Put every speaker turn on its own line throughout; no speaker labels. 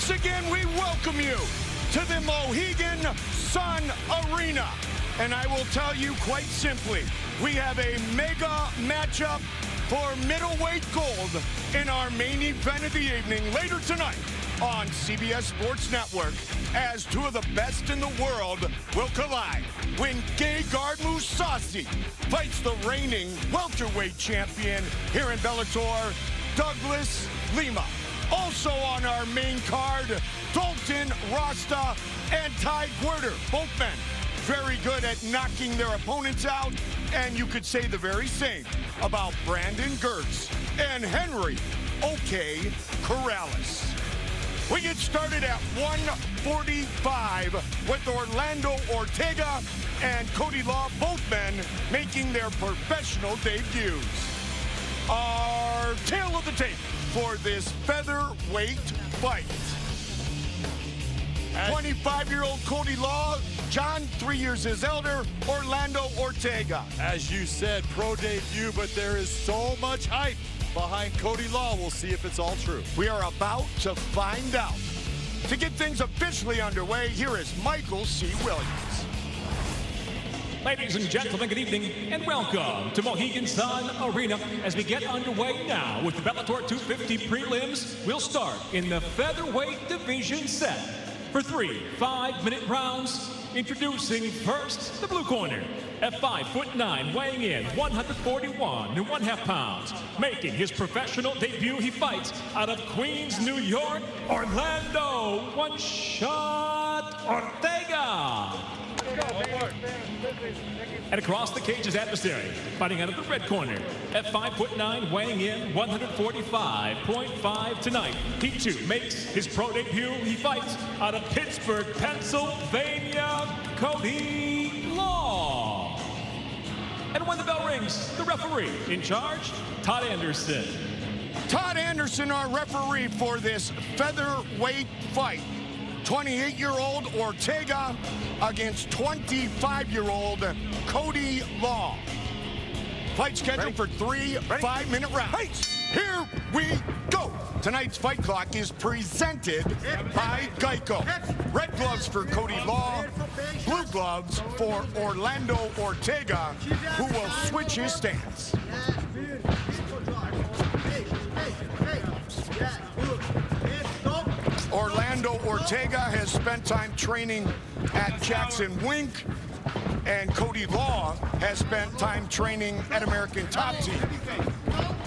Once again, we welcome you to the Mohegan Sun Arena. And I will tell you quite simply, we have a mega matchup for middleweight gold in our main event of the evening later tonight on CBS Sports Network, as two of the best in the world will collide when Gegard Mousasi fights the reigning welterweight champion here in Bellator, Douglas Lima. Also on our main card, Dalton Rasta and Ty Guerter, both men very good at knocking their opponents out, and you could say the very same about Brandon Gertz and Henry OK Corrales. We get started at 145 with Orlando Ortega and Cody Law, both men making their professional debuts. Our tale of the tape for this featherweight fight. 25-year-old Cody Law, John, 3 years his elder, Orlando Ortega.
As you said, pro debut, but there is so much hype behind Cody Law. We'll see if it's all true.
We are about to find out. To get things officially underway, here is Michael C. Williams.
Ladies and gentlemen, good evening and welcome to Mohegan Sun Arena. As we get underway now with the Bellator 250 prelims, we'll start in the featherweight division set for 3 5-minute rounds. Introducing first the blue corner. At 5'9", weighing in 141.5 pounds. Making his professional debut, he fights out of Queens, New York, Orlando One Shot Ortega. And across the cage, his adversary, fighting out of the red corner. At 5'9", weighing in 145.5 tonight. He too makes his pro debut. He fights out of Pittsburgh, Pennsylvania, Cody Law. And when the bell rings, the referee in charge, Todd Anderson.
Todd Anderson, our referee for this featherweight fight. 28-year-old Ortega against 25-year-old Cody Law. Fight scheduled for 3 5-minute rounds. Here we go. Tonight's fight clock is presented by Geico. Red gloves for Cody Law, blue gloves for Orlando Ortega, who will switch his stance. Orlando Ortega has spent time training at Jackson Wink, and Cody Law has spent time training at American Top Team.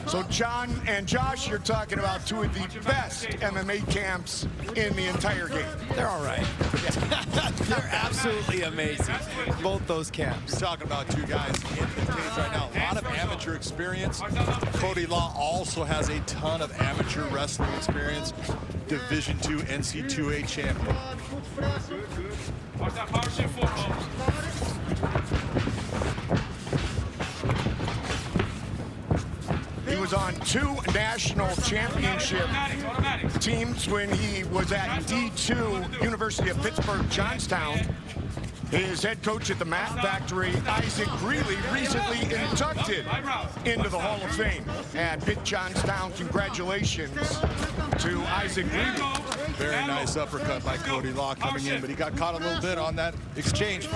So John and Josh, you're talking about two of the best MMA camps in the entire game.
They're all right. They're absolutely amazing, both those camps.
We're talking about two guys in the cage right now. A lot of amateur experience. Cody Law also has a ton of amateur wrestling experience. Division II NC2A champion.
He was on 2 national championship teams when he was at D2, University of Pittsburgh, Johnstown. His head coach at the Mat Factory, Isaac Greeley, recently inducted into the Hall of Fame at Pitt Johnstown. Congratulations to Isaac Greeley.
Very nice uppercut by Cody Law coming in, but he got caught a little bit on that exchange.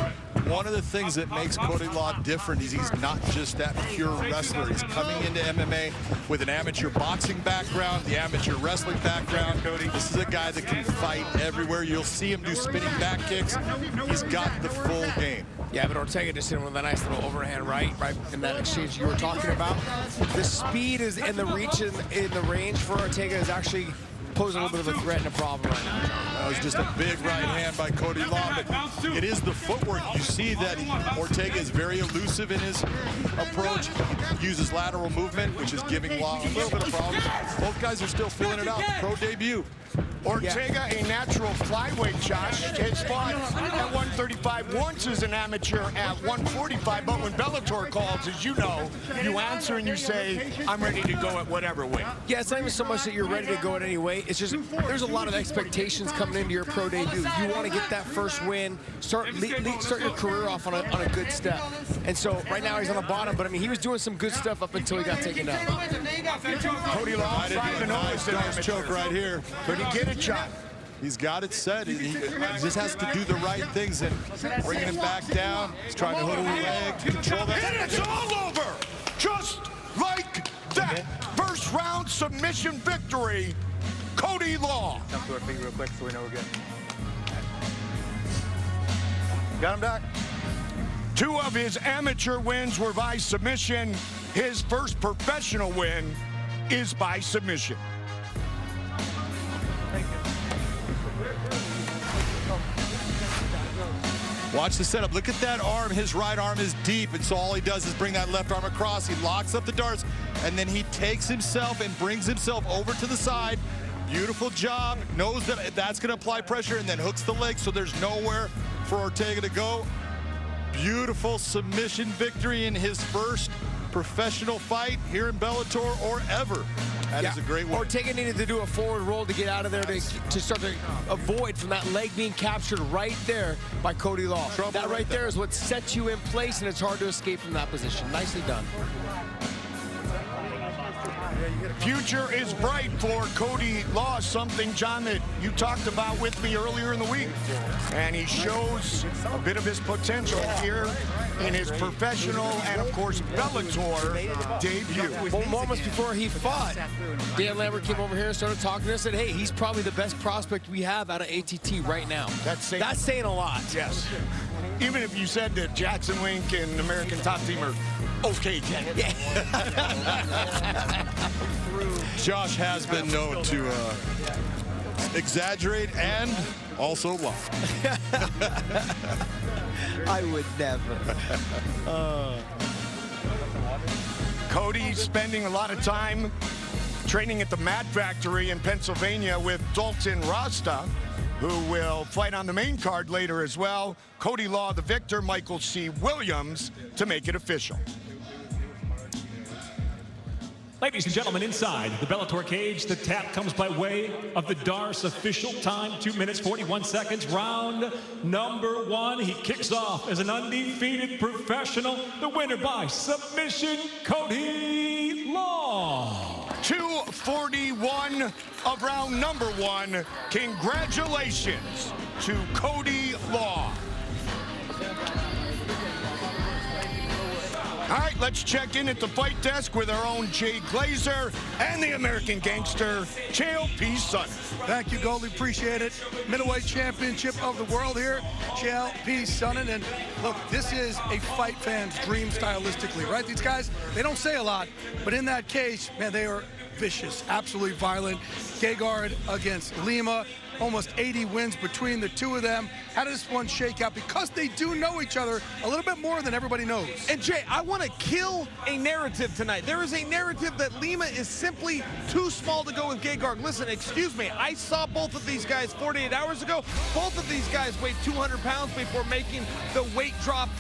One of the things that makes Cody Law different is he's not just that pure wrestler. He's coming into MMA with an amateur boxing background, the amateur wrestling background. This is a guy that can fight everywhere. You'll see him do spinning back kicks. He's got the full game.
Yeah, but Ortega just hit him with a nice little overhand right in that exchange you were talking about. The speed is and the reach in the range for Ortega is actually posing a little bit of a threat and a problem right now.
That was just a big right hand by Cody Law, but it is the footwork. You see that Ortega is very elusive in his approach. He uses lateral movement, which is giving Law a little bit of problems. Both guys are still feeling it out. Pro debut.
Ortega, a natural flyweight, Josh, has fought at 135 once as an amateur at 145, but when Bellator calls, as you know, you answer and you say, I'm ready to go at whatever weight.
Yeah, it's not even so much that you're ready to go at any weight. It's just there's a lot of expectations coming into your pro debut. You want to get that first win, start your career off on a good step. And so right now he's on the bottom, but I mean, he was doing some good stuff up until he got taken down.
Cody Law, 5-0 is the
nice choke right here.
Could he get it, John?
He's got it set. He just has to do the right things and bringing him back down. He's trying to hook the leg, control that.
And it's all over, just like that. First round submission victory, Cody Law.
Jump to our feet real quick so we know we're good. Got him, Doc.
2 of his amateur wins were by submission. His first professional win is by submission.
Watch the setup. Look at that arm. His right arm is deep, and so all he does is bring that left arm across. He locks up the darts, and then he takes himself and brings himself over to the side. Beautiful job. Knows that that's going to apply pressure, and then hooks the leg, so there's nowhere for Ortega to go. Beautiful submission victory in his first professional fight here in Bellator or ever. That is a great one.
Ortega needed to do a forward roll to get out of there to start to avoid from that leg being captured right there by Cody Law. That right there is what sets you in place, and it's hard to escape from that position. Nicely done.
Future is bright for Cody Law, something, John, that you talked about with me earlier in the week. And he shows a bit of his potential here in his professional and, of course, Bellator debut.
Well, moments before he fought, Dan Lambert came over here and started talking to us and said, hey, he's probably the best prospect we have out of ATT right now. That's saying a lot.
Yes. Even if you said that Jackson Wink and American Top Team are okay, Jack. Yeah.
Josh has been known to exaggerate and also lie.
I would never.
Cody's spending a lot of time training at the Mat Factory in Pennsylvania with Dalton Rasta, who will fight on the main card later as well. Cody Law, the victor, Michael C. Williams to make it official.
Ladies and gentlemen, inside the Bellator cage, the tap comes by way of the Darce official time, 2 minutes, 41 seconds. Round number 1. He kicks off as an undefeated professional. The winner by submission, Cody Law.
2:41 of round number 1. Congratulations to Cody Law. All right, let's check in at the fight desk with our own Jay Glazer and the American gangster, Chael Sonnen.
Thank you, Goldie. Appreciate it. Middleweight championship of the world here, Chael Sonnen. And look, this is a fight fan's dream stylistically, right? These guys, they don't say a lot, but in that case, man, they are vicious, absolutely violent. Gegard against Lima. Almost 80 wins between the two of them. How does this one shake out? Because they do know each other a little bit more than everybody knows.
And Jay, I want to kill a narrative tonight. There is a narrative that Lima is simply too small to go with Gegard. Listen, excuse me, I saw both of these guys 48 hours ago. Both of these guys weighed 200 pounds before making the weight drop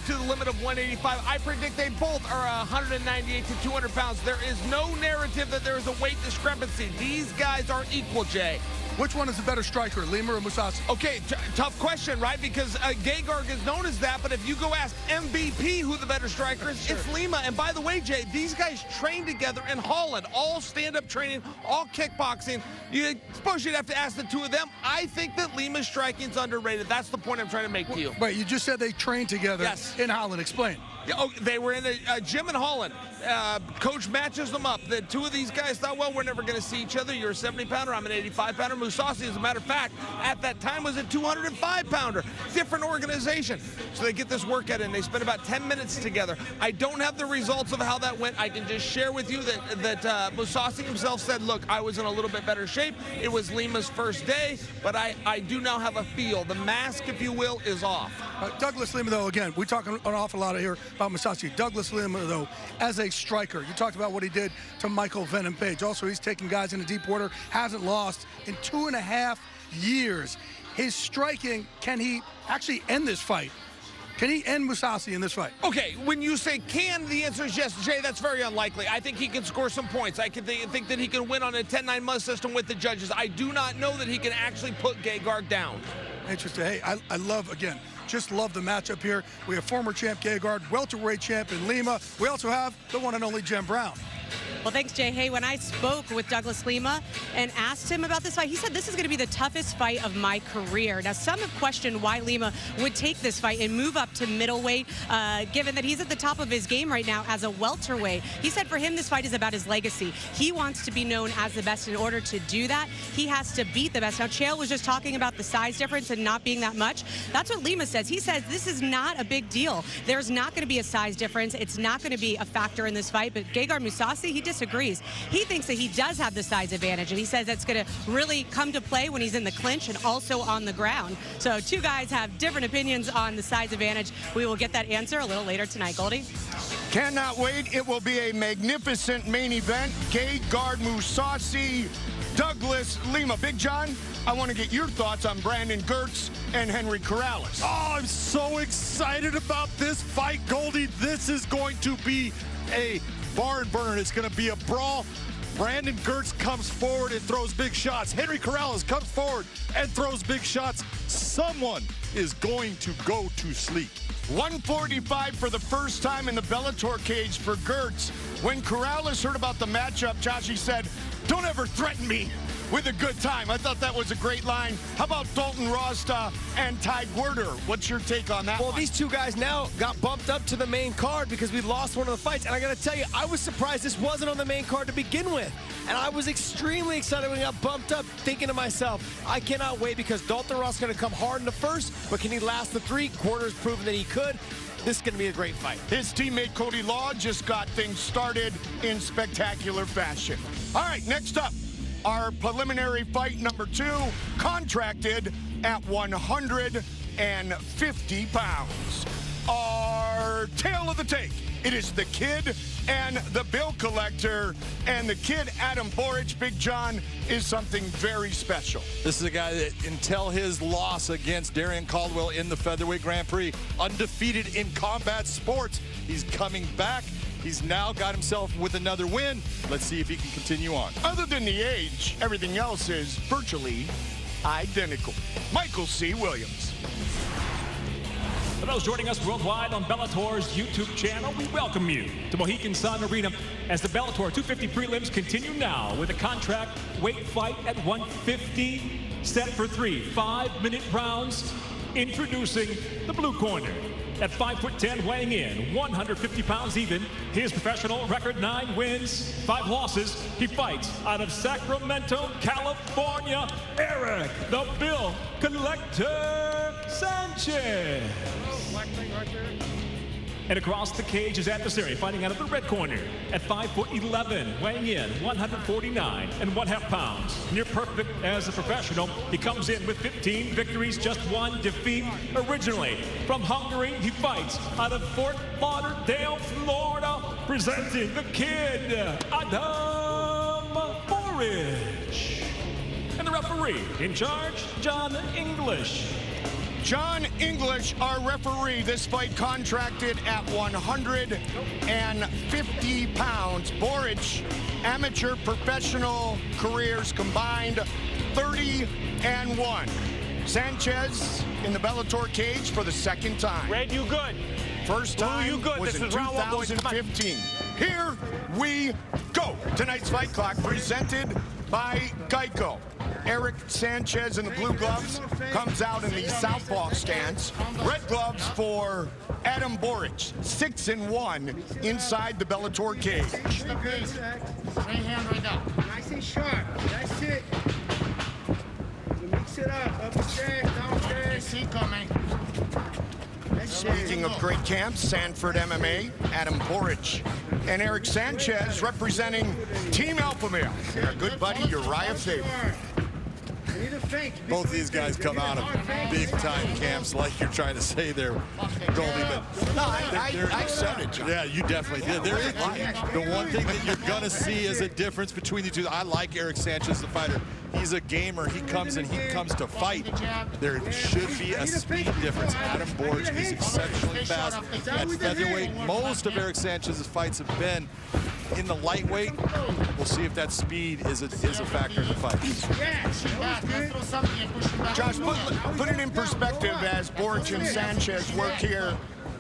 to the limit of 185. I predict they both are 198 to 200 pounds. There is no narrative that there is a weight discrepancy. These guys are equal, Jay.
Which one is the better striker, Lima or Mousasi?
Okay, tough question, right? Because Gegard is known as that, but if you go ask MVP who the better striker is, it's Lima. And by the way, Jay, these guys train together in Holland, all stand-up training, all kickboxing. You suppose you'd have to ask the two of them. I think that Lima's striking is underrated. That's the point I'm trying to make to you.
Wait, you just said they trained together in Holland. Explain.
Oh, they were in a gym in Holland. Coach matches them up. The two of these guys thought, well, we're never going to see each other. You're a 70-pounder, I'm an 85-pounder. Mousasi, as a matter of fact, at that time was a 205-pounder. Different organization. So they get this workout in. They spend about 10 minutes together. I don't have the results of how that went. I can just share with you that Mousasi himself said, look, I was in a little bit better shape. It was Lima's first day, but I do now have a feel. The mask, if you will, is off.
Douglas Lima, though, again, we talk an awful lot here about Mousasi. Douglas Lima, though, as a striker, you talked about what he did to Michael Venom Page. Also, he's taking guys into deep water, hasn't lost in 2.5 years. His striking, can he actually end this fight? Can he end Mousasi in this fight?
Okay, when you say can, the answer is yes. Jay, that's very unlikely. I think he can score some points. I think that he can win on a 10-9 must system with the judges. I do not know that he can actually put Gegard down.
Interesting. Hey, I love, again, Just love the matchup here. We have former champ Hager, welterweight champ in Lima. We also have the one and only Jem Brown.
Well, thanks, Jay. Hey, when I spoke with Douglas Lima and asked him about this fight, he said this is going to be the toughest fight of my career. Now, some have questioned why Lima would take this fight and move up to middleweight, given that he's at the top of his game right now as a welterweight. He said for him, this fight is about his legacy. He wants to be known as the best. In order to do that, he has to beat the best. Now, Chael was just talking about the size difference and not being that much. That's what Lima says. He says this is not a big deal. There's not going to be a size difference. It's not going to be a factor in this fight. But Gegard Mousasi, he disagrees. He thinks that he does have the size advantage, and he says that's going to really come to play when he's in the clinch and also on the ground. So two guys have different opinions on the size advantage. We will get that answer a little later tonight. Goldie?
Cannot wait. It will be a magnificent main event. Gegard Mousasi, Douglas Lima. Big John, I want to get your thoughts on Brandon Gertz and Henry Corrales.
Oh, I'm so excited about this fight, Goldie. This is going to be a barn burner. It's going to be a brawl. Brandon Gertz comes forward and throws big shots. Henry Corrales comes forward and throws big shots. Someone is going to go to sleep.
145 for the first time in the Bellator cage for Gertz. When Corrales heard about the matchup, Josh, he said, "Don't ever threaten me with a good time." I thought that was a great line. How about Dalton Rosta and Ty Guerter? What's your take on that
Well,
one?
these two guys now got bumped up to the main card because we lost one of the fights. And I got to tell you, I was surprised this wasn't on the main card to begin with. And I was extremely excited when he got bumped up, thinking to myself, I cannot wait because Dalton Ross is going to come hard in the first, but can he last the three? Quarters proven that he could. This is going to be a great fight.
His teammate Cody Law just got things started in spectacular fashion. All right, next up, our preliminary fight number 2, contracted at 150 pounds. Our tail of the tape. It is the Kid and the Bill Collector. And the Kid, Adam Boric, Big John, is something very special.
This is a guy that, until his loss against Darian Caldwell in the Featherweight Grand Prix, undefeated in combat sports, he's coming back. He's now got himself with another win. Let's see if he can continue on.
Other than the age, everything else is virtually identical. Michael C. Williams.
For those joining us worldwide on Bellator's YouTube channel, we welcome you to Mohegan Sun Arena as the Bellator 250 prelims continue now with a contract weight fight at 150, set for 3 5-minute rounds. Introducing the blue corner. At 5'10", weighing in 150 pounds even, his professional record 9 wins, 5 losses. He fights out of Sacramento, California, Eric the Bill Collector Sanchez. And across the cage, his adversary fighting out of the red corner at 5'11", weighing in 149.5 pounds. Near perfect as a professional, he comes in with 15 victories, just 1 defeat. Originally from Hungary, he fights out of Fort Lauderdale, Florida, presenting the Kid, Adam Boric. And the referee in charge, John English.
John English, our referee. This fight contracted at 150 pounds. Boric, amateur professional careers combined 30-1. Sanchez in the Bellator cage for the second time.
Red, you good?
First time
you good.
was
This
in
is round one, boys. Come on.
2015. Here we go. Tonight's Fight Clock presented by Geico. Eric Sanchez in the blue gloves comes out in the southpaw stance. Red gloves for Adam Boric, 6-1 inside the Bellator cage.
Right hand right now. Nice and sharp. That's it. Mix it up. Upstairs, downstairs. See coming.
Speaking of great camps, Sanford MMA, Adam Boric, and Eric Sanchez representing Team Alpha Male. Our good buddy Uriah Faber.
Both these guys come out of big-time camps, like you're trying to say there, Goldie. But
No, I I said it, John.
Yeah, you definitely did. There is the one thing that you're going to see is a difference between the two. I like Eric Sanchez, the fighter. He's a gamer. He comes to fight. There should be a speed difference. Adam Borch is exceptionally fast at featherweight. Most of Eric Sanchez's fights have been in the lightweight. We'll see if that speed is a factor in the fight.
Josh, put it in perspective as Borch and Sanchez work here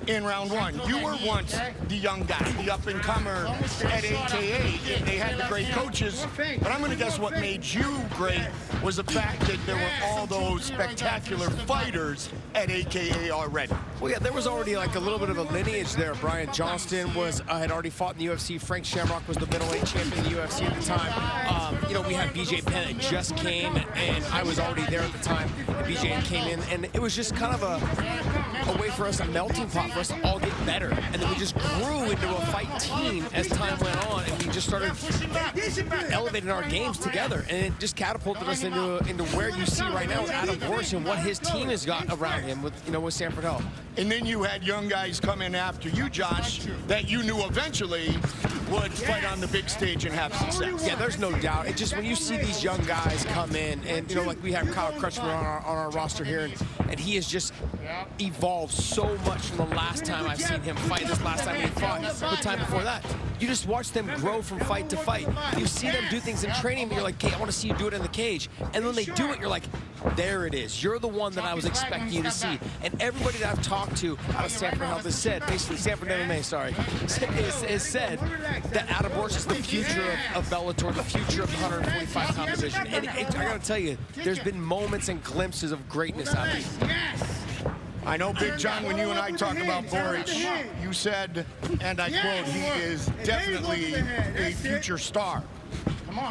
in round one. You were once the young guy, the up-and-comer at AKA. They had the great coaches, but I'm going to guess what made you great was the fact that there were all those spectacular fighters at AKA already.
Well, yeah, there was already like a little bit of a lineage there. Brian Johnston had already fought in the UFC. Frank Shamrock was the middleweight champion in the UFC at the time. You know, we had BJ Penn that just came, and I was already there at the time. BJ came in, and it was just kind of a way for us, a melting pot for us to all get better. And then we just grew into a fight team as time went on, and we just started elevating our games together, and it just catapulted us into where you see right now with Adam Borch and what his team has got around him with Sanford Health.
And then you had young guys come in after you, Josh, that you knew eventually would fight on the big stage and have success.
Yeah, there's no doubt. It just, when you see these young guys come in, and like we have Kyle Crutchmer on our roster here, and he has just evolved so much from the last time I've seen him fight. This last time he fought, the time before that. You just watch them grow from fight to fight. You see them do things in training, and you're like, hey, I want to see you do it in the cage. And when they do it, you're like, there it is. You're the one that I was expecting you to see. And everybody that I've talked to out of Sanford Health has said, basically Sanford MMA, sorry, has said that Adam Borch is the future of Bellator, the future of the 145-pound division. And I got to tell you, there's been moments and glimpses of greatness out of him.
I know, Big John, when you and I talk about Borch, you said, and I quote, he is definitely a future star.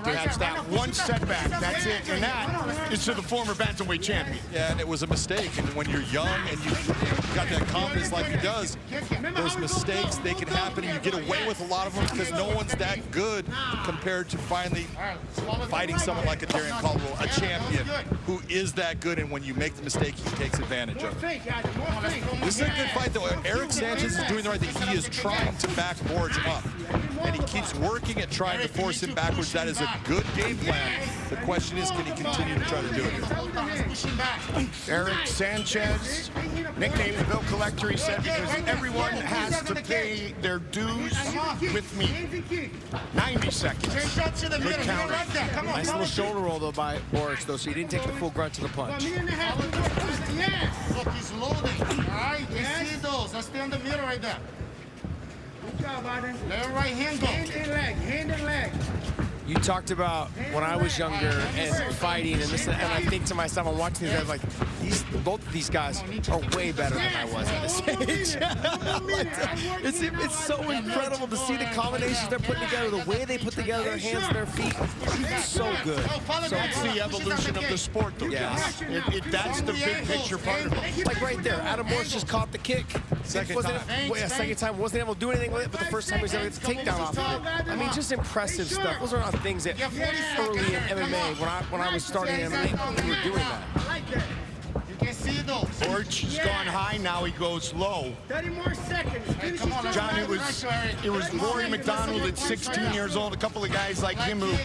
That's that one setback, that's it, and that is to the former bantamweight champion.
Yeah, and it was a mistake, and when you're young and you've got that confidence like he does, those mistakes, they can happen, and you get away with a lot of them because no one's that good compared to finally fighting someone like a Darrion Caldwell, a champion who is that good, and when you make the mistake, he takes advantage of it. This is a good fight, though. Eric Sanchez is doing the right thing. He is trying to back Borch up, and he keeps working at trying to force him backwards. That is a good game plan. The question is, can he continue to try to do it?
Eric Sanchez, nicknamed the Bill Collector, he said, because everyone has to pay their dues with me. 90 seconds. Good counter.
Nice little shoulder roll, though, by Borch, though, so he didn't take the full grunt to the punch.
Look, he's loading. All right, you see those. Let's stay on the middle right there. Good job, Aden. Let your right hand go. Hand and leg, hand and leg.
You talked about when I was younger and fighting and this, and I think to myself, I'm watching these guys like, both of these guys are way better than I was at this age. It's so incredible to see the combinations they're putting together, the way they put together their hands and their feet. It's so good. So
that's the evolution of the sport, though.
Yes.
That's the big picture part of it.
Like right there, Adam Borch just caught the kick. Second time, wasn't able to do anything with it, but the first time he was able to get the takedown off of it. I mean, just impressive stuff. Those are not things that early in MMA, when I was starting in MMA, we were doing that.
You can see those.
Borch has gone high, now he goes low.
30 more seconds.
John, it was Rory McDonald at 16 years old, a couple of guys like him who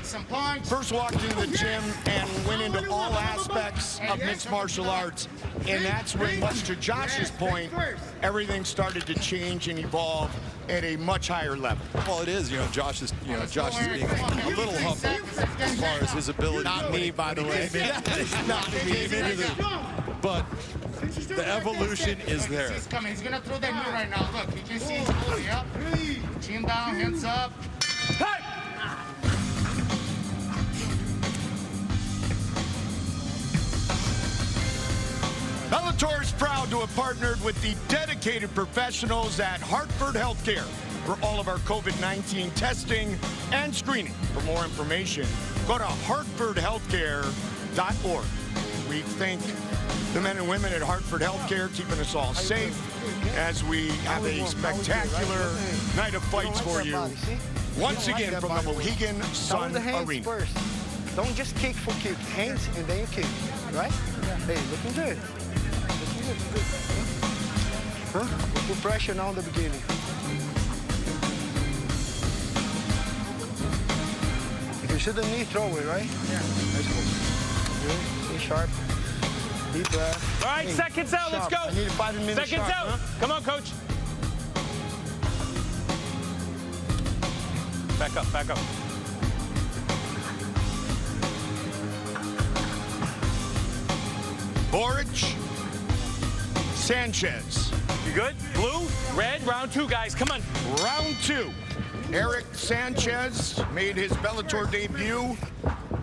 first walked into the gym and went into all aspects of mixed martial arts. And that's when, much to Josh's point, everything started to change and evolve at a much higher level.
Well, it is. Josh is being a little humble as far as his ability.
Not me, by the way.
That is not me. But the evolution is there.
He's coming. He's gonna throw that knee right now. Look, you can see he's pulling up. Chin down, hands up.
Hey! Bellator is proud to have partnered with the dedicated professionals at Hartford Healthcare for all of our COVID-19 testing and screening. For more information, go to hartfordhealthcare.org. We thank the men and women at Hartford Healthcare keeping us all safe as we have a spectacular night of fights for you. Once again from the Mohegan Sun Arena.
First. Don't just kick for kick. Hands and then you kick. Right? Hey, looking good. Looking good. Huh? Put pressure now in the beginning. If you shoot the knee, throw it, right? Yeah. Let's go. Good. Stay sharp. Deep breath.
All right,
hey,
seconds out.
sharp.
Let's go.
I need 5 minutes
Seconds
sharp,
out.
huh?
Come on, coach. Back up, back up.
Boric, Sanchez.
You good? Blue, red, round 2, guys. Come on.
Round 2. Eric Sanchez made his Bellator debut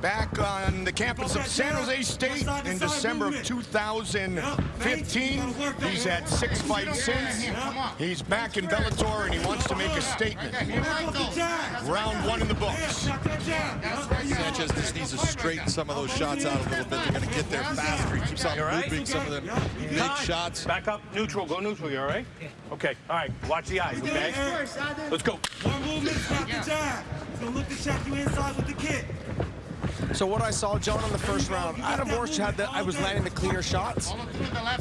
back on the campus of San Jose State in December of 2015. He's had 6 fights since. He's back in Bellator and he wants to make a statement. Round 1 in the books.
Sanchez just needs to straighten some of those shots out a little bit. They're going to get there faster. He keeps on looping some of them big shots.
Back up, neutral, go neutral, you all right? Okay, all right, watch the eyes, okay? Let's go.
One movement, stop the jab. He's gonna look to check you inside with the kick.
So what I saw, John, in the first round, Adam Boric I was landing the cleaner shots,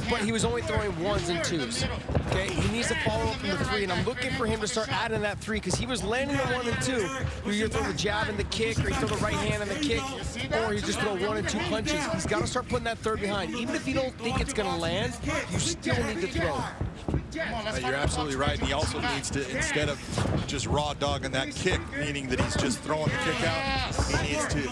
but he was only throwing 1s and 2s. Okay, he needs to follow up from the 3, and I'm looking for him to start adding that 3 because he was landing the 1 and 2. You either throw the jab and the kick, or you throw the right hand and the kick, or you just throw 1 and 2 punches. He's got to start putting that 3rd behind. Even if you don't think it's going to land, you still need to throw.
You're absolutely right. He also needs to, instead of just raw dogging that kick, meaning that he's just throwing the kick out, he needs to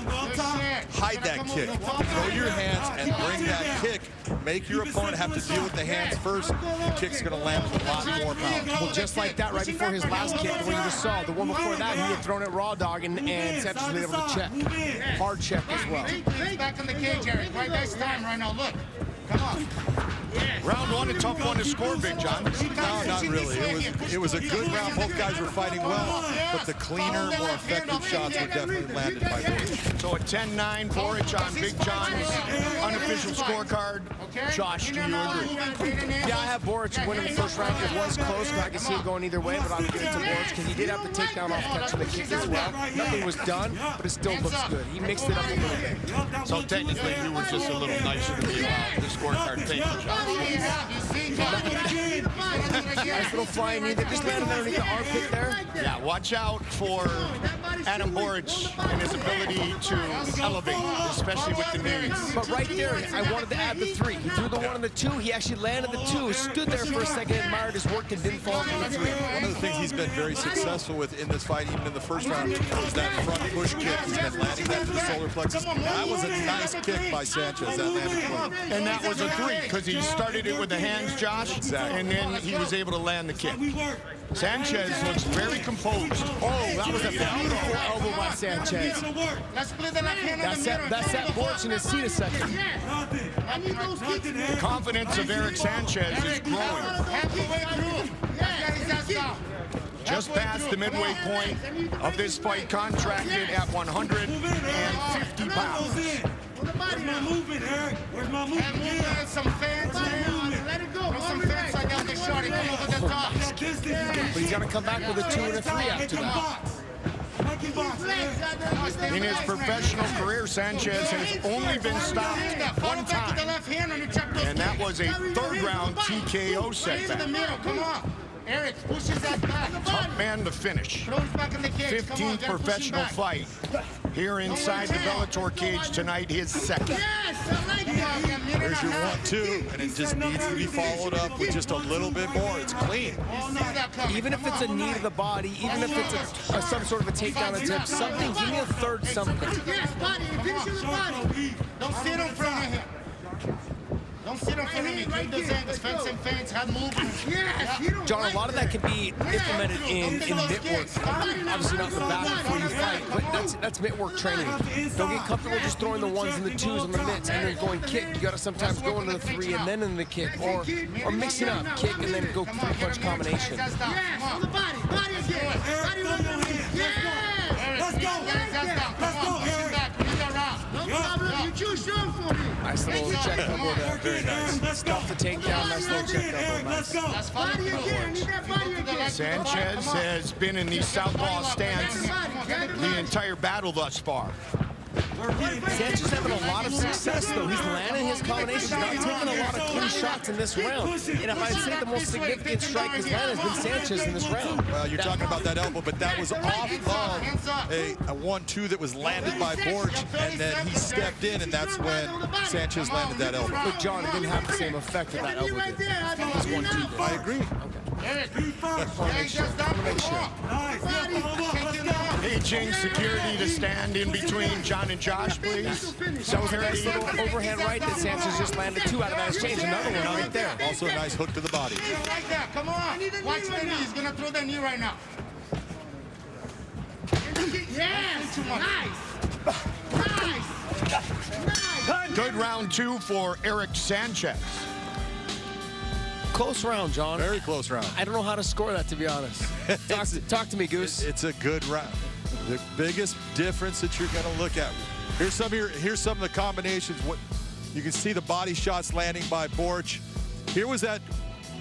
hide that kick. Throw your hands and bring that kick. Make your opponent have to deal with the hands first. The kick's going to land with a lot more power.
Well, just like that, right before his last kick, the one you just saw, the one before that, he had thrown it raw dog, and Sanchez was able to check. Hard check as well.
Back in the cage, Eric. Right, nice time right now. Look. Come on.
Round 1, a tough one to score, Big John.
No, not really. It was a good round. Both guys were fighting well, but the cleaner, more effective shots were definitely landed by Boric.
So a 10-9 Boric on Big John's unofficial scorecard. Josh, do you agree?
Yeah, I have Boric winning the first round. It was close, but I can see it going either way, but I'm giving it to Boric because he did have the takedown off catching the kick as well. Nothing was done, but it still looks good. He mixed it up a little bit.
So technically, you were just a little nicer to me about the scorecard. Thank you, Josh.
Nice little flying knee that just landed underneath the armpit there.
Yeah, watch out for Adam Boric and his ability to elevate, especially with the knees.
But right there, I wanted to add the 3. He threw the 1 and the 2. He actually landed the 2, stood there for a second, admired his work, and didn't fall for the 3.
One of the things he's been very successful with in this fight, even in the first round, was that front push kick. He's been landing that to the solar plexus. That was a nice kick by Sanchez. That landed clean.
And that was a 3 because he started it with the hands, Josh, and then he was able to land the kick. Sanchez looks very composed.
Oh, that was a beautiful elbow by Sanchez. That's that Boric in his seat a second.
The confidence of Eric Sanchez is growing. Just past the midway point of this fight, contracted at 150 pounds.
Where's my movement, Eric? Where's my movement?
Some fans, man. Let it go. Some fans like out the shorty. Come over the top.
But he's got to come back with a 2 and a 3 after that.
In his professional career, Sanchez has only been stopped 1 time, and that was a 3rd round TKO setback.
Come on. Eric pushes that back.
Tough man to finish. 15th professional fight here inside the Bellator cage tonight, his 2nd.
There's your 1-2, and it just needs to be followed up with just a little bit more. It's clean.
Even if it's a knee to the body, even if it's some sort of a takedown attempt, something, give me a 3rd something.
Yes, body. Finish your body. Don't sit in front of him. Don't sit in front of me. Keep those angles. Fence, have movement. Yes.
John, a lot of that can be implemented in mitt work. Obviously not in the back before you fight, but that's mitt work training. Don't get comfortable just throwing the 1s and the 2s on the mitts and then going kick. You got to sometimes go into the 3 and then into the kick, or mixing up kick and then go 3-punch combination.
Yes, on the body. Body again. Body right there. Yes. Let's go. Let's go, Eric. No problem. You too strong for me.
Nice little check elbow there. Very nice. Stop the takedown. Nice little check elbow. Nice.
Body again. Need that body again.
Sanchez has been in the southpaw stance the entire battle thus far.
Sanchez having a lot of success, though. He's landing his combinations, not taking a lot of clean shots in this round. And if I'd say the most significant strike he's landed has been Sanchez in this round.
Well, you're talking about that elbow, but that was off of a 1-2 that was landed by Borch, and then he stepped in, and that's when Sanchez landed that elbow.
But John, it didn't have the same effect that that elbow did. This 1-2 did.
I agree.
Paging security to stand in between John and Josh, please.
That was a nice little overhand right that Sanchez just landed 2 out of that exchange. Another one right there.
Also a nice hook to the body.
Right there, come on. Watch the knee. He's going to throw the knee right now. Yes, nice. Nice.
Good round 2 for Eric Sanchez.
Close round, John.
Very close round.
I don't know how to score that, to be honest. Talk to me, Goose.
It's a good round. The biggest difference that you're going to look at. Here's some of the combinations. What you can see the body shots landing by Borch. Here was that.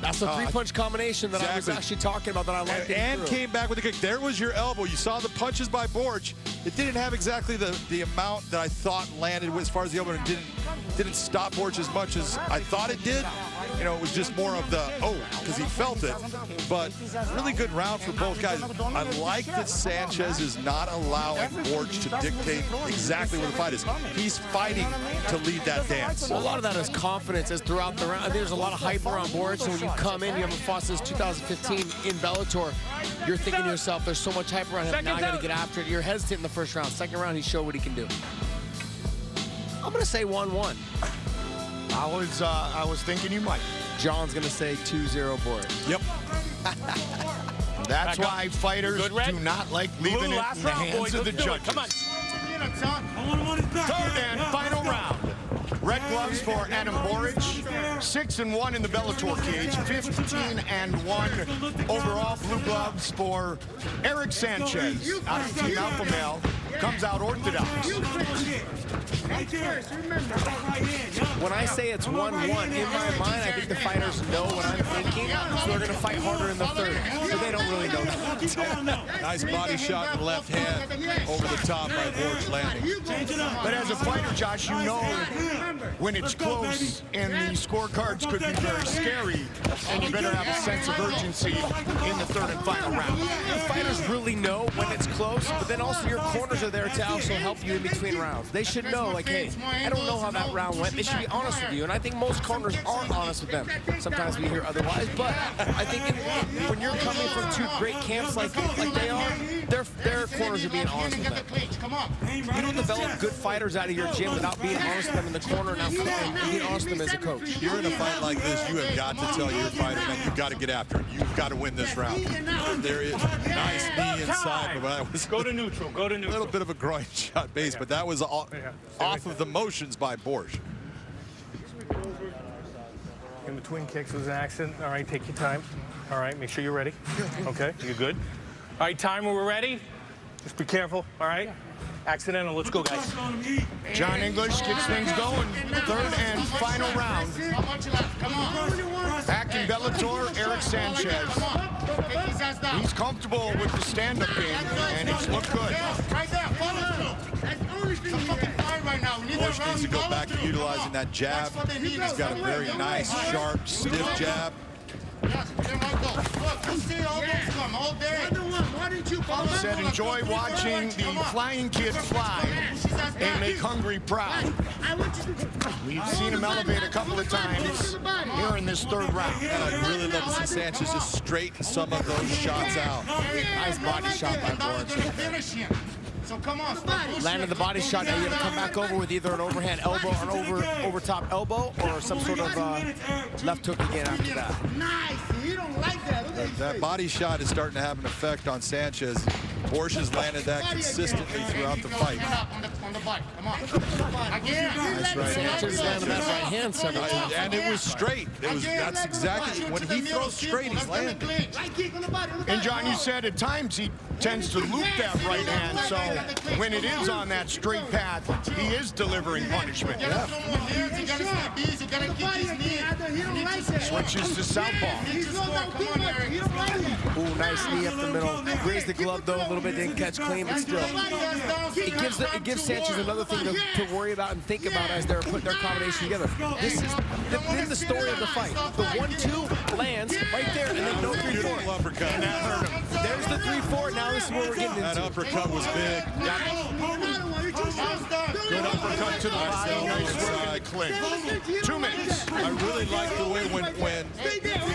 That's a 3-punch combination that I was actually talking about that I liked.
And came back with a kick. There was your elbow. You saw the punches by Borch. It didn't have exactly the amount that I thought landed as far as the elbow. It didn't stop Borch as much as I thought it did. You know, it was just more of the, because he felt it. But really good round for both guys. I like that Sanchez is not allowing Borch to dictate exactly where the fight is. He's fighting to lead that dance.
Well, a lot of that is confidence as throughout the round. I think there's a lot of hype around Borch. And when you come in, you haven't fought since 2015 in Bellator, you're thinking to yourself, there's so much hype around him. Now I got to get after it. You're hesitant in the first round. Second round, he showed what he can do. I'm going to say 1-1.
I was thinking you might.
John's going to say 2-0 Borch.
Yep.
That's why fighters do not like leaving it in the hands of the judges.
Come on.
Third and final round. Red gloves for Adam Boric, 6-1 in the Bellator cage, 15-1 overall. Blue gloves for Eric Sanchez, out of Team Alpha Male, comes out orthodox.
When I say it's 1-1, in my mind, I think the fighters know what I'm thinking, so they're going to fight harder in the third, but they don't really know that.
Nice body shot in the left hand over the top by Borch landing.
But as a fighter, Josh, you know when it's close and the scorecards could be very scary, and you better have a sense of urgency in the third and final round.
The fighters really know when it's close, but then also your corners are there to also help you in between rounds. They should know, like, hey, I don't know how that round went. They should be honest with you, and I think most corners aren't honest with them. Sometimes we hear otherwise, but I think when you're coming from 2 great camps like they are, their corners are being honest with them. You don't develop good fighters out of your gym without being honest with them in the corner and being honest with them as a coach.
You're in a fight like this, you have got to tell your fighter, man, you've got to get after it. You've got to win this round. There is nice knee inside, but that was
go to neutral.
A little bit of a groin shot base, but that was off of the motions by Borch.
In between kicks was an accident. All right, take your time. All right, make sure you're ready. Okay, you're good. All right, timer, we're ready. Just be careful, all right? Accidental, let's go, guys.
John English gets things going. Third and final round. Back in Bellator, Eric Sanchez. He's comfortable with the stand-up game, and it's looked good.
Borch needs to go back to utilizing that jab. He's got a very nice, sharp, stiff jab.
He said, enjoy watching the flying kid fly and make Hungary proud. We've seen him elevate a couple of times here in this third round.
And I'd really love to see Sanchez just straighten some of those shots out.
Nice body shot by Borch.
So come on,
landed the body shot. Now you got to come back over with either an overhand elbow, an over top elbow, or some sort of left hook again after that.
Nice. You don't like that.
That body shot is starting to have an effect on Sanchez. Borch has landed that consistently throughout the fight.
On the butt. Come on. Again.
Nice right hand.
Sanchez landed that right hand several times.
And it was straight. That's exactly when he throws straight, he's landing.
And John, you said at times he tends to loop that right hand, so when it is on that straight path, he is delivering punishment.
Yeah.
Switches to southpaw.
Ooh, nice knee up the middle. Raised the glove though a little bit, didn't catch clean, but still. It gives Sanchez another thing to worry about and think about as they're putting their combination together. This is the story of the fight. The 1-2 lands right there, and then no 3-4.
Uppercut.
And that hurt him. There's the 3-4. Now this is where we're getting into.
That uppercut was big.
Good uppercut to the body. Nice side clinch. 2 minutes.
I really like the way when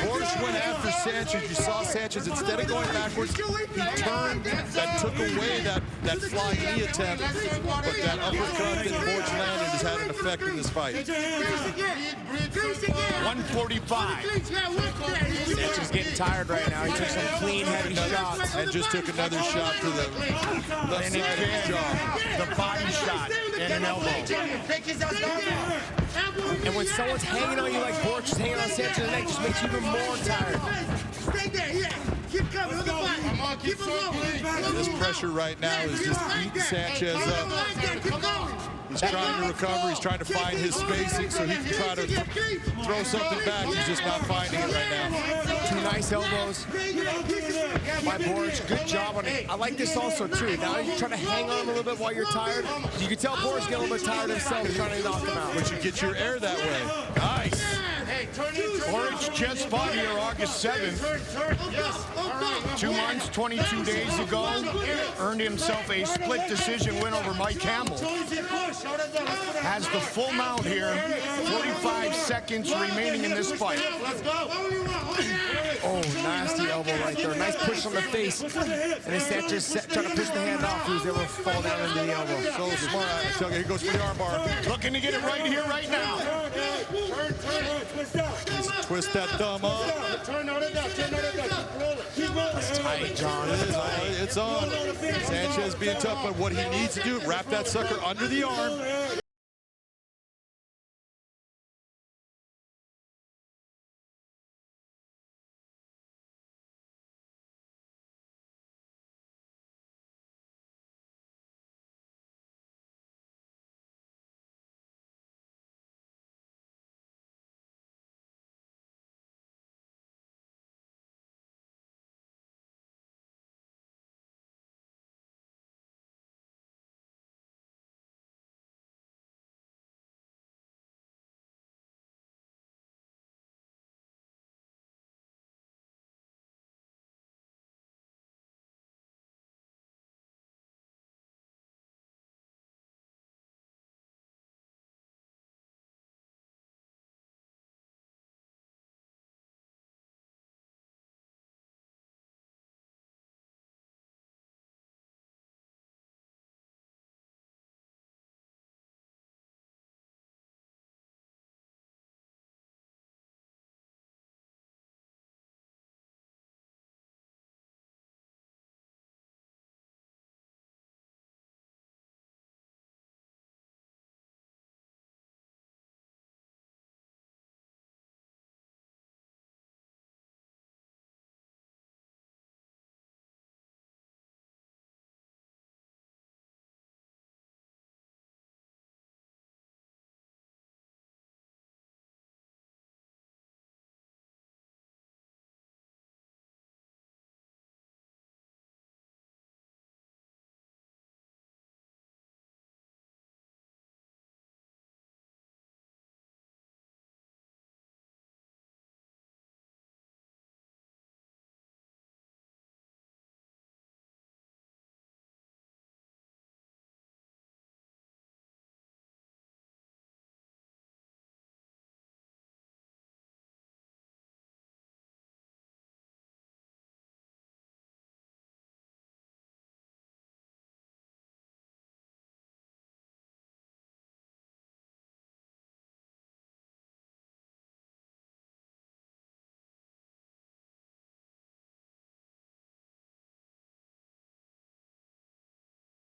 Borsch went after Sanchez, you saw Sanchez, instead of going backwards, he turned and took away that flying knee attempt. But that uppercut that Borsch landed has had an effect in this fight.
145.
Sanchez getting tired right now. He took some clean, heavy shots.
And just took another shot to the left side of his jaw.
The body shot and an elbow.
And when someone's hanging on you like Borsch is hanging on Sanchez's neck, just makes you even more tired.
Stay there, yeah. Keep coming, look at the keep him
This pressure right now is just eating Sanchez up. He's trying to recover. He's trying to find his spacing so he can try to throw something back. He's just not finding it right now.
2 nice elbows by Borsch. Good job on it. I like this also, too. Now you try to hang on a little bit while you're tired. You can tell Borsch getting a little bit tired himself trying to knock him out.
But you get your air that way.
Nice. Borsch just fought here August 7th. 2 months, 22 days ago. Earned himself a split decision win over Mike Hamill. Has the full mount here. 45 seconds remaining in this fight.
Oh, nasty elbow right there. Nice push on the face. And then Sanchez trying to push the hand off. He was able to fall down into the elbow.
So smart. I tell you, here goes for the armbar.
Looking to get it right here, right now.
Twist that thumb up.
It's tight, John.
It's on. Sanchez being tough, but what he needs to do, wrap that sucker under the arm.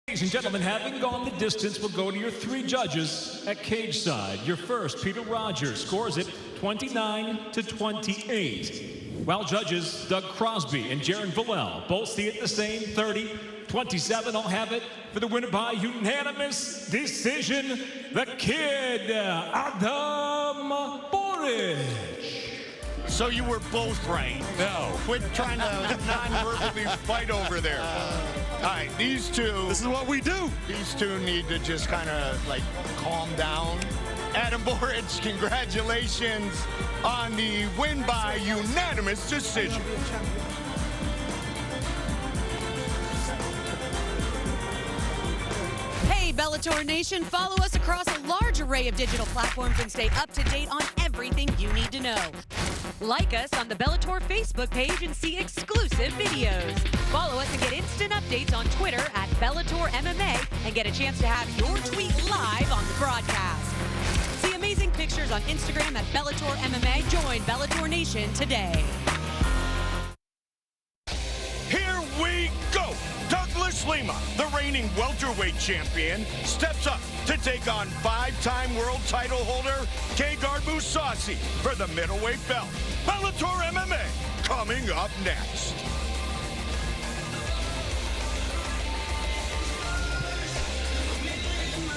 Ladies and gentlemen, having gone the distance, we'll go to your 3 judges at cage side. Your first, Peter Rogers, scores it 29-28. while judges Doug Crosby and Jaron Villel both see it the same, 30-27. I'll have it for the winner by unanimous decision, the kid, Adam Boric.
So you were both right.
No.
Quit trying to non-verbally fight over there. All right, these two.
This is what we do.
These two need to just kind of like calm down. Adam Boric, congratulations on the win by unanimous decision.
Hey, Bellator Nation, follow us across a large array of digital platforms and stay up to date on everything you need to know. Like us on the Bellator Facebook page and see exclusive videos. Follow us and get instant updates on Twitter at Bellator MMA and get a chance to have your tweet live on the broadcast. See amazing pictures on Instagram at Bellator MMA. Join Bellator Nation today.
Here we go. Douglas Lima, the reigning welterweight champion, steps up to take on five-time world title holder Hager Mousasi for the middleweight belt. Bellator MMA coming up next.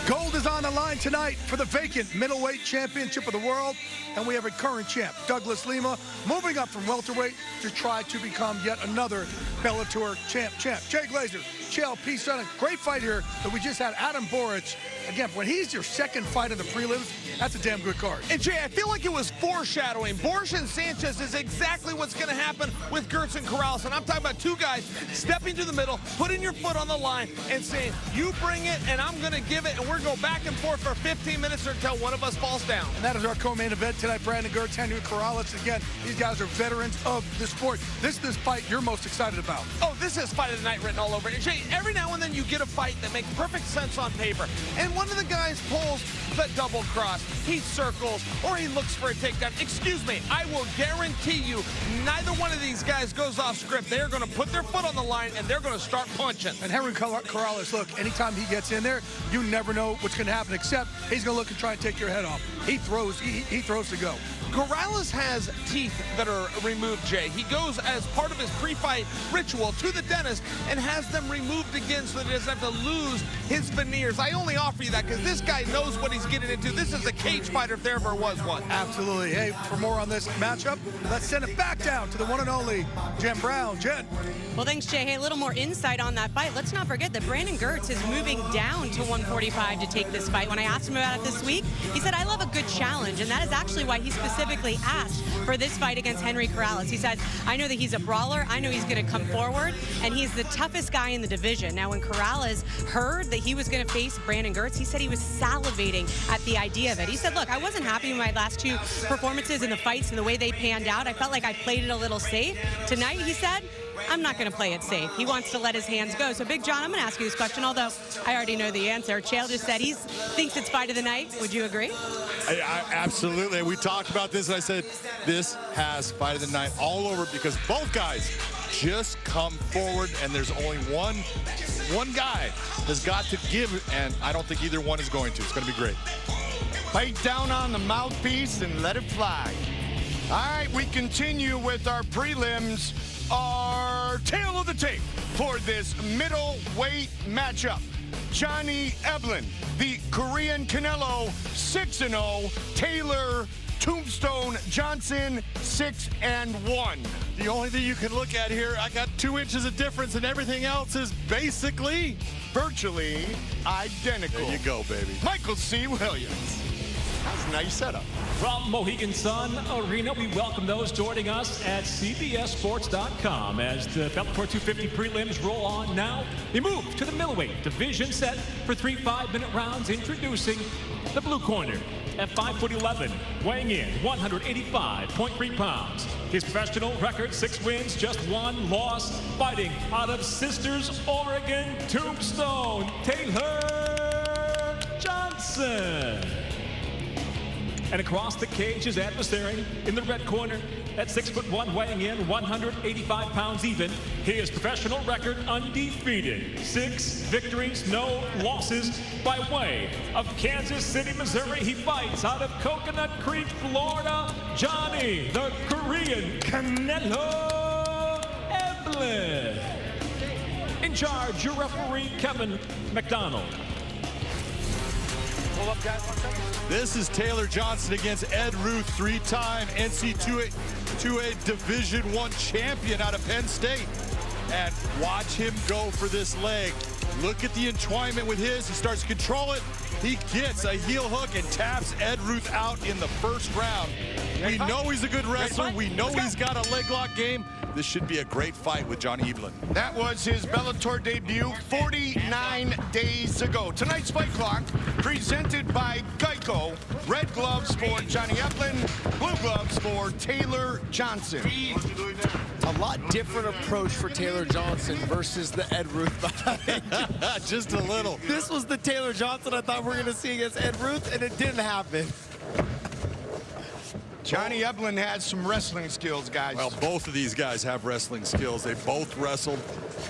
Gold is on the line tonight for the vacant middleweight championship of the world, and we have a current champ, Douglas Lima, moving up from welterweight to try to become yet another Bellator champ. Jay Glazer, I.B.C. Son, great fight here that we just had. Adam Boric, again, when he's your second fight in the prelims, that's a damn good card.
And Jay, I feel like it was foreshadowing. Boric and Sanchez is exactly what's going to happen with Gertz and Corrales. And I'm talking about two guys stepping to the middle, putting your foot on the line, and saying, you bring it, and I'm going to give it, and we're going back and forth for 15 minutes or until one of us falls down.
And that is our co-main event tonight. Brandon Gertz, Henry Corrales. Again, these guys are veterans of the sport. This is this fight you're most excited about.
Oh, this is fight of the night written all over it. And Jay, every now and then you get a fight that makes perfect sense on paper. And one of the guys pulls the double cross. He circles, or he looks for a takedown. Excuse me, I will guarantee you neither one of these guys goes off script. They're going to put their foot on the line, and they're going to start punching.
And Henry Corrales, look, anytime he gets in there, you never know what's going to happen, except he's going to look and try and take your head off. He throws to go.
Corrales has teeth that are removed, Jay. He goes as part of his pre-fight ritual to the dentist and has them removed again so that he doesn't have to lose his veneers. I only offer you that because this guy knows what he's getting into. This is a cage fighter if there ever was one.
Absolutely. Hey, for more on this matchup, let's send it back down to the one and only Jen Brown. Jen.
Well, thanks, Jay. Hey, a little more insight on that fight. Let's not forget that Brandon Gertz is moving down to 145 to take this fight. When I asked him about it this week, he said, I love a good challenge, and that is actually why he specifically asked for this fight against Henry Corrales. He said, I know that he's a brawler. I know he's going to come forward, and he's the toughest guy in the division. Now, when Corrales heard that he was going to face Brandon Gertz, he said he was salivating at the idea of it. He said, look, I wasn't happy with my last two performances in the fights and the way they panned out. I felt like I played it a little safe. Tonight, he said, I'm not going to play it safe. He wants to let his hands go. So, Big John, I'm going to ask you this question, although I already know the answer. Chael just said he thinks it's fight of the night. Would you agree?
Absolutely. We talked about this, and I said this has fight of the night all over because both guys just come forward, and there's only one guy has got to give, and I don't think either one is going to. It's going to be great.
Bite down on the mouthpiece and let it fly. All right, we continue with our prelims. Our tail of the tape for this middleweight matchup. Johnny Eblen, the Korean Canelo, 6-0. Taylor Tombstone Johnson, 6-1.
The only thing you can look at here, I got 2 inches of difference, and everything else is basically
virtually identical.
There you go, baby.
Michael C. Williams. That's a nice setup.
From Mohegan Sun Arena, we welcome those joining us at CBSSports.com as the Bellator 250 prelims roll on now. We move to the middleweight division set for 3 5-minute rounds, introducing the blue corner at 5'11", weighing in 185.3 pounds. His professional record, 6 wins, just 1 loss, fighting out of Sisters, Oregon, Tombstone, Taylor Johnson. And across the cage, his adversary in the red corner at 6'1", weighing in 185 pounds even. His professional record undefeated. 6 victories, no losses. By way of Kansas City, Missouri, he fights out of Coconut Creek, Florida, Johnny, the Korean Canelo Eblin. In charge, your referee, Kevin McDonald.
Hold up, guys, 1 second.
This is Taylor Johnson against Ed Ruth, 3-time NCAA Division I champion out of Penn State. And watch him go for this leg. Look at the entwinement with his. He starts to control it. He gets a heel hook and taps Ed Ruth out in the first round. We know he's a good wrestler. We know he's got a leg lock game. This should be a great fight with Johnny Eblin.
That was his Bellator debut 49 days ago. Tonight's Fight Clock presented by Geico. Red gloves for Johnny Eblin, blue gloves for Taylor Johnson.
A lot different approach for Taylor Johnson versus the Ed Ruth fight.
Just a little.
This was the Taylor Johnson I thought we were going to see against Ed Ruth, and it didn't happen.
Johnny Eblin has some wrestling skills, guys.
Well, both of these guys have wrestling skills. They both wrestled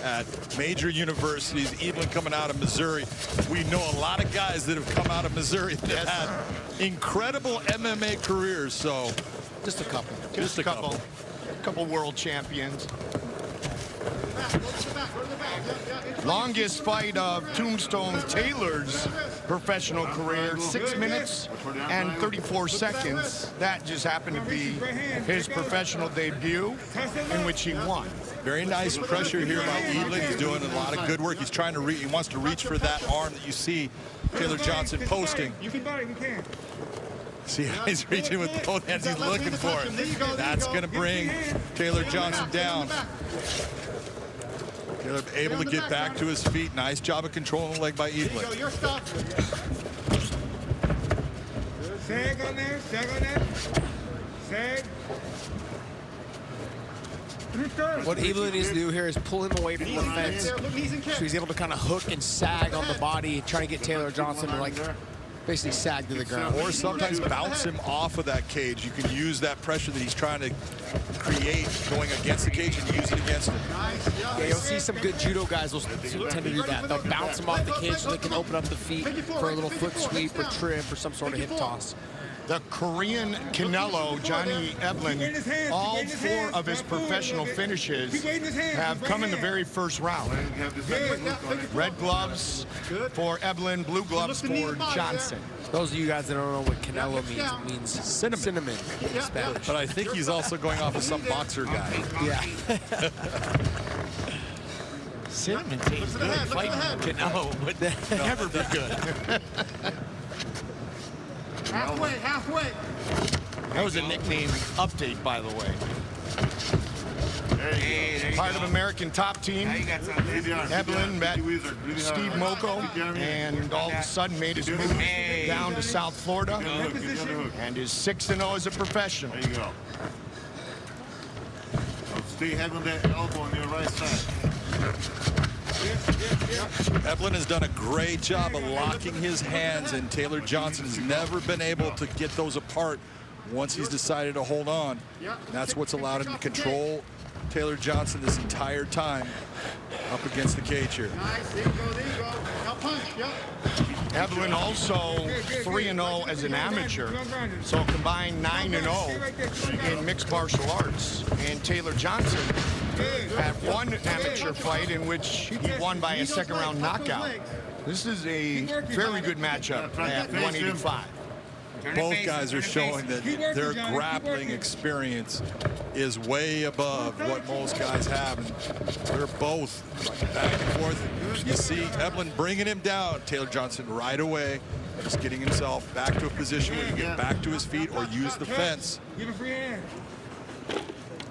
at major universities. Eblin coming out of Missouri. We know a lot of guys that have come out of Missouri that had incredible MMA careers. So,
just a couple.
Just a couple. Couple world champions. Longest fight of Tombstone Taylor's professional career, 6 minutes and 34 seconds. That just happened to be his professional debut in which he won.
Very nice pressure here by Eblin. He's doing a lot of good work. He's trying to he wants to reach for that arm that you see Taylor Johnson posting.
You can buy it, you can.
See how he's reaching with both hands. He's looking for it. That's going to bring Taylor Johnson down. Taylor able to get back to his feet. Nice job of controlling the leg by Eblin.
Sag on there, sag on there. Sag.
What Eblin needs to do here is pull him away from the fence so he's able to kind of hook and sag on the body, trying to get Taylor Johnson to like basically sag to the ground.
Or sometimes bounce him off of that cage. You can use that pressure that he's trying to create going against the cage and use it against him.
Yeah, you'll see some good judo guys will tend to do that. They'll bounce him off the cage so they can open up the feet for a little foot sweep or trip or some sort of hip toss.
The Korean Canelo, Johnny Eblin, all 4 of his professional finishes have come in the very first round. Red gloves for Eblin, blue gloves for Johnson.
Those of you guys that don't know what Canelo means, it means cinnamon in Spanish.
But I think he's also going off of some boxer guy.
Yeah.
Cinnamon tastes good. Fighting Canelo would never be good.
Halfway, halfway.
That was a nickname update, by the way. Part of American Top Team. Eblin met Steve Moko and all of a sudden made his move down to South Florida and is 6-0 as a professional.
There you go. Stay having that elbow on your right side.
Eblin has done a great job of locking his hands, and Taylor Johnson has never been able to get those apart once he's decided to hold on. And that's what's allowed him to control Taylor Johnson this entire time up against the cage here.
Nice, there you go, there you go. Now punch, yep.
Eblin also 3-0 as an amateur, so combined 9-0 in mixed martial arts. And Taylor Johnson had one amateur fight in which he won by a second-round knockout. This is a very good matchup at 185.
Both guys are showing that their grappling experience is way above what most guys have. And they're both back and forth. You see Eblin bringing him down. Taylor Johnson right away, just getting himself back to a position where he can get back to his feet or use the fence.
Give a free hand.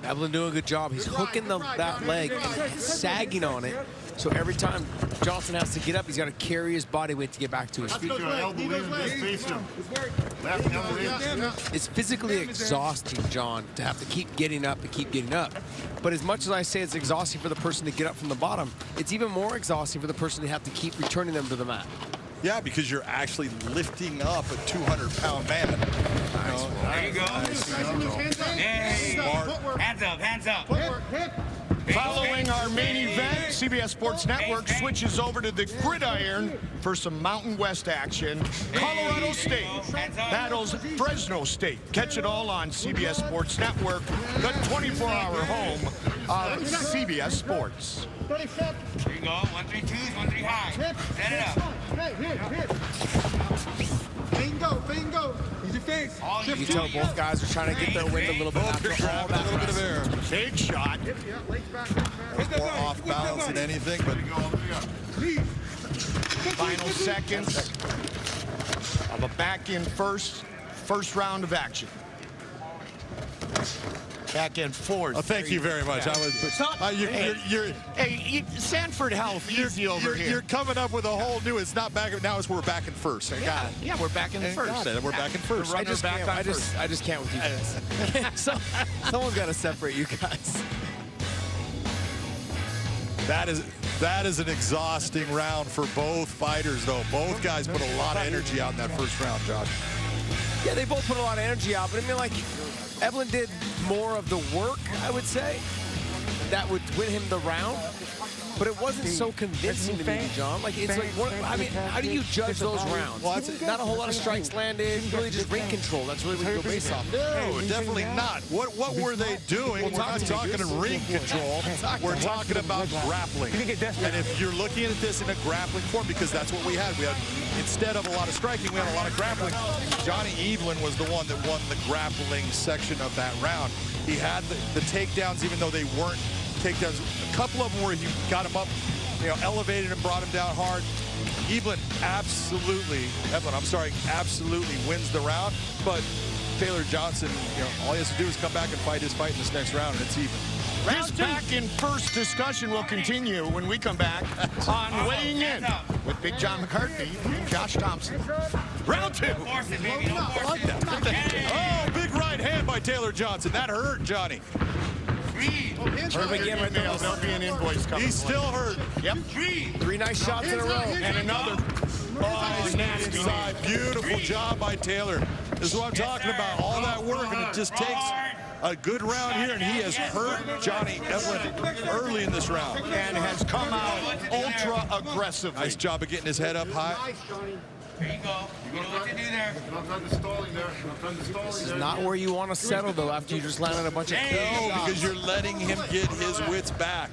Eblin doing a good job. He's hooking that leg and sagging on it. So every time Johnson has to get up, he's got to carry his body weight to get back to his feet. It's physically exhausting, John, to have to keep getting up and keep getting up. But as much as I say it's exhausting for the person to get up from the bottom, it's even more exhausting for the person to have to keep returning them to the mat.
Yeah, because you're actually lifting up a 200-pound man.
There you go. Hey,
Smart.
hands up, hands up.
Following our main event, CBS Sports Network switches over to the gridiron for some Mountain West action. Colorado State battles Fresno State. Catch it all on CBS Sports Network, the 24-hour home of CBS Sports.
There you go. 1, 3, 2, 1, 3 high. Set it up.
Bingo, bingo. Use your face.
You can tell both guys are trying to get their wind a little bit after all that.
A little bit of air.
Big shot.
More off balance than anything, but
Final seconds of a back-end first round of action. Back-end fourth.
oh, thank you very much. I was.
Hey, Sanford Health, easy over here.
You're coming up with a whole new. It's not back. Now we're back in first. I got it.
Yeah, we're back in first.
Got it. We're back in first.
I just can't with you guys. Someone's got to separate you guys.
That is an exhausting round for both fighters, though. Both guys put a lot of energy out in that first round, Josh.
Yeah, they both put a lot of energy out, but I mean, like, Evelyn did more of the work, I would say, that would win him the round. But it wasn't so convincing to me, John. Like, it's like, I mean, how do you judge those rounds? Well, not a whole lot of strikes landed, really just ring control. That's really what you go based off.
No, definitely not. What were they doing? We're not talking ring control. We're talking about grappling. And if you're looking at this in a grappling form, because that's what we had. We had, instead of a lot of striking, we had a lot of grappling. Johnny Evelyn was the one that won the grappling section of that round. He had the takedowns, even though they weren't takedowns. A couple of them where he got him up, elevated and brought him down hard. Evelyn absolutely wins the round. But Taylor Johnson, all he has to do is come back and fight his fight in this next round, and it's even.
This back in first discussion will continue when we come back on Weighing In with Big John McCarthy and Josh Thompson. Round two.
I like that. Oh, big right hand by Taylor Johnson. That hurt, Johnny.
Hurt again right there. There'll be an invoice coming.
He's still hurt.
Yep.
3 nice shots in a row.
And another.
Oh, nasty side. Beautiful job by Taylor. This is what I'm talking about. All that work, and it just takes a good round here, and he has hurt Johnny Evelyn early in this round.
And has come out ultra aggressive.
Nice job of getting his head up high.
There you go. You know what to do there.
This is not where you want to settle, though, after you just landed a bunch of kills.
No, because you're letting him get his wits back.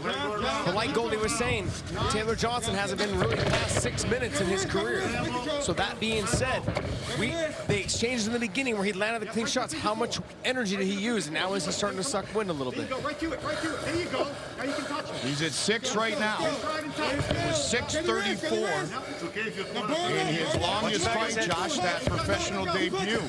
But like Goldie was saying, Taylor Johnson hasn't been really past 6 minutes in his career. So that being said, they exchanged in the beginning where he landed the clean shots. How much energy did he use? And now is he starting to suck wind a little bit?
Right to it. There you go. Now you can touch it.
He's at 6 right now. It was 6:34 in his longest fight, Josh, that professional debut.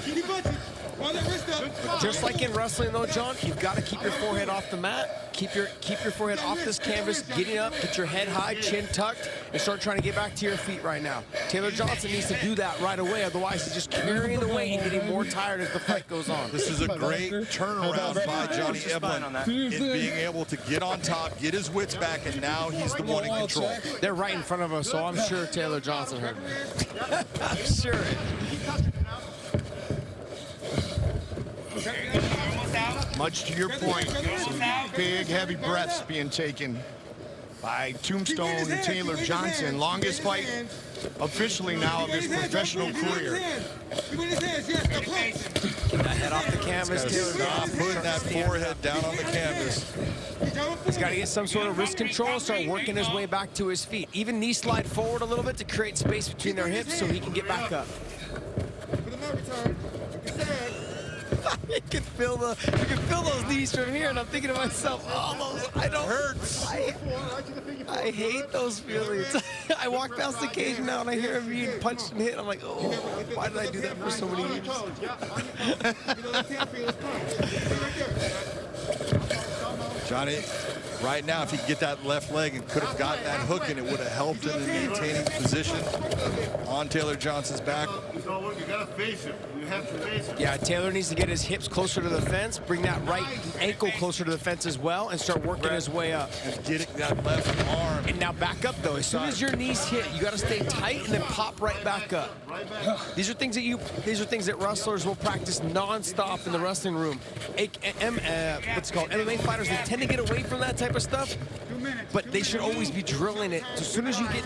Just like in wrestling, though, John, you've got to keep your forehead off the mat. Keep your forehead off this canvas, getting up, get your head high, chin tucked, and start trying to get back to your feet right now. Taylor Johnson needs to do that right away, otherwise he's just carrying the weight and getting more tired as the fight goes on.
This is a great turnaround by Johnny Evelyn in being able to get on top, get his wits back, and now he's the one in control.
They're right in front of us, so I'm sure Taylor Johnson heard me. I'm sure.
Much to your point, some big, heavy breaths being taken by Tombstone and Taylor Johnson. Longest fight officially now of his professional career.
Get that head off the canvas, Taylor.
Stop putting that forehead down on the canvas.
He's got to get some sort of wrist control and start working his way back to his feet. Even knee slide forward a little bit to create space between their hips so he can get back up. You can feel those knees from here, and I'm thinking to myself, oh, those, I don't hurt. I hate those feelings. I walk past the cage now and I hear him being punched and hit. I'm like, oh, why did I do that for so many years?
Johnny, right now, if he could get that left leg and could have gotten that hook in, it would have helped him in maintaining position on Taylor Johnson's back.
not working. You gotta face him. You have to face him.
Yeah, Taylor needs to get his hips closer to the fence, bring that right ankle closer to the fence as well, and start working his way up.
And getting that left arm.
And now back up though. As soon as your knees hit, you got to stay tight and then pop right back up. These are things that wrestlers will practice non-stop in the wrestling room. What's it called? MMA fighters, they tend to get away from that type of stuff, but they should always be drilling it. As soon as you get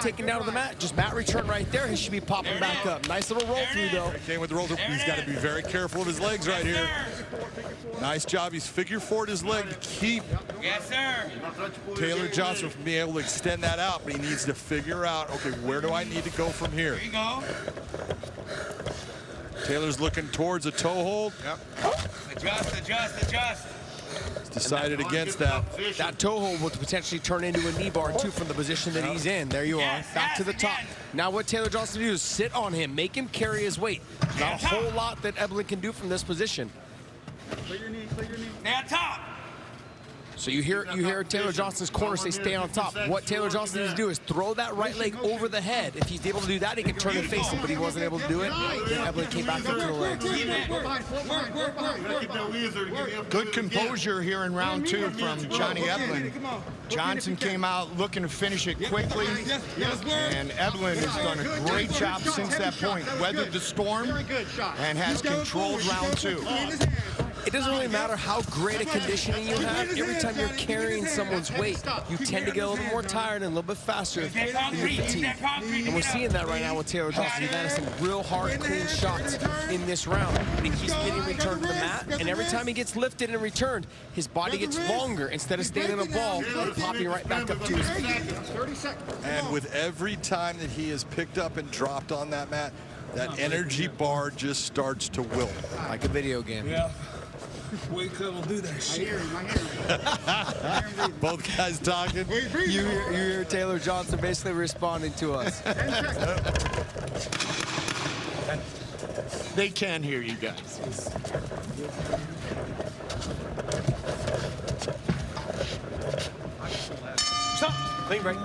taken down to the mat, just mat return right there. He should be popping back up. Nice little roll through though.
Came with the roll through. He's got to be very careful of his legs right here. Nice job. He's figure four'd his leg to keep Taylor Johnson from being able to extend that out, but he needs to figure out, okay, where do I need to go from here?
There you go.
Taylor's looking towards a toe hold.
Yep. Adjust.
He's decided against that.
That toe hold will potentially turn into a knee bar too from the position that he's in. There you are, back to the top. Now what Taylor Johnson do is sit on him, make him carry his weight. Not a whole lot that Evelyn can do from this position.
Play your knee. Stay on top.
So you hear Taylor Johnson's corner say stay on top. What Taylor Johnson needs to do is throw that right leg over the head. If he's able to do that, he can turn and face him, but he wasn't able to do it. Then Evelyn came back up to the legs.
Good composure here in round 2 from Johnny Evelyn. Johnson came out looking to finish it quickly, and Evelyn has done a great job since that point. Weathered the storm and has controlled round 2.
It doesn't really matter how great a conditioning you have. Every time you're carrying someone's weight, you tend to get a little more tired and a little bit faster in your fatigue. And we're seeing that right now with Taylor Johnson. He's landed some real hard, clean shots in this round. But he keeps getting returned to the mat, and every time he gets lifted and returned, his body gets longer. Instead of staying in a ball, and popping right back up to his feet.
And with every time that he is picked up and dropped on that mat, that energy bar just starts to wilt.
Like a video game.
Yeah. Weight cut will do that shit.
I hear him.
Both guys talking.
You hear Taylor Johnson basically responding to us.
They can hear you guys.
Stop. Lean right.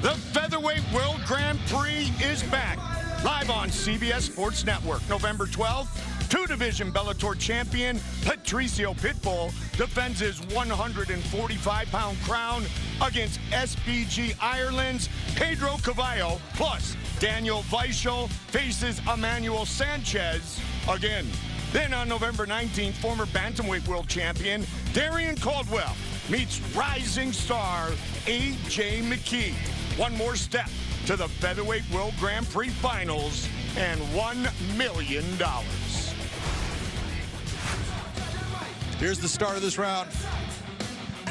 The Featherweight World Grand Prix is back. Live on CBS Sports Network, November 12th, 2-division Bellator champion Patricio Pitbull defends his 145-pound crown against SBG Ireland's Pedro Cavallo, plus Daniel Weichel faces Emmanuel Sanchez again. Then on November 19th, former bantamweight world champion Darian Caldwell meets rising star A.J. McKee. One more step to the Featherweight World Grand Prix Finals and $1 million.
Here's the start of this round.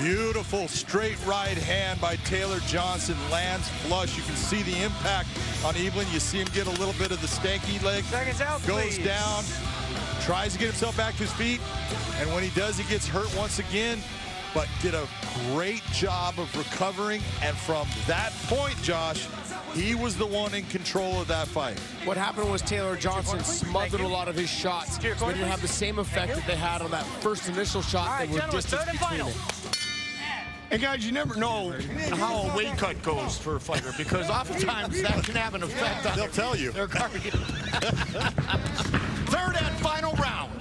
Beautiful straight right hand by Taylor Johnson, lands flush. You can see the impact on Evelyn. You see him get a little bit of the stanky leg.
Seconds out,
goes
please.
down, tries to get himself back to his feet, and when he does, he gets hurt once again, but did a great job of recovering, and from that point, Josh, he was the one in control of that fight.
What happened was Taylor Johnson smothered a lot of his shots, so they didn't have the same effect that they had on that first initial shot. There was distance between it.
And guys, you never know how a weight cut goes for a fighter, because oftentimes that can have an effect on
They'll tell you.
their cardio. Third and final round.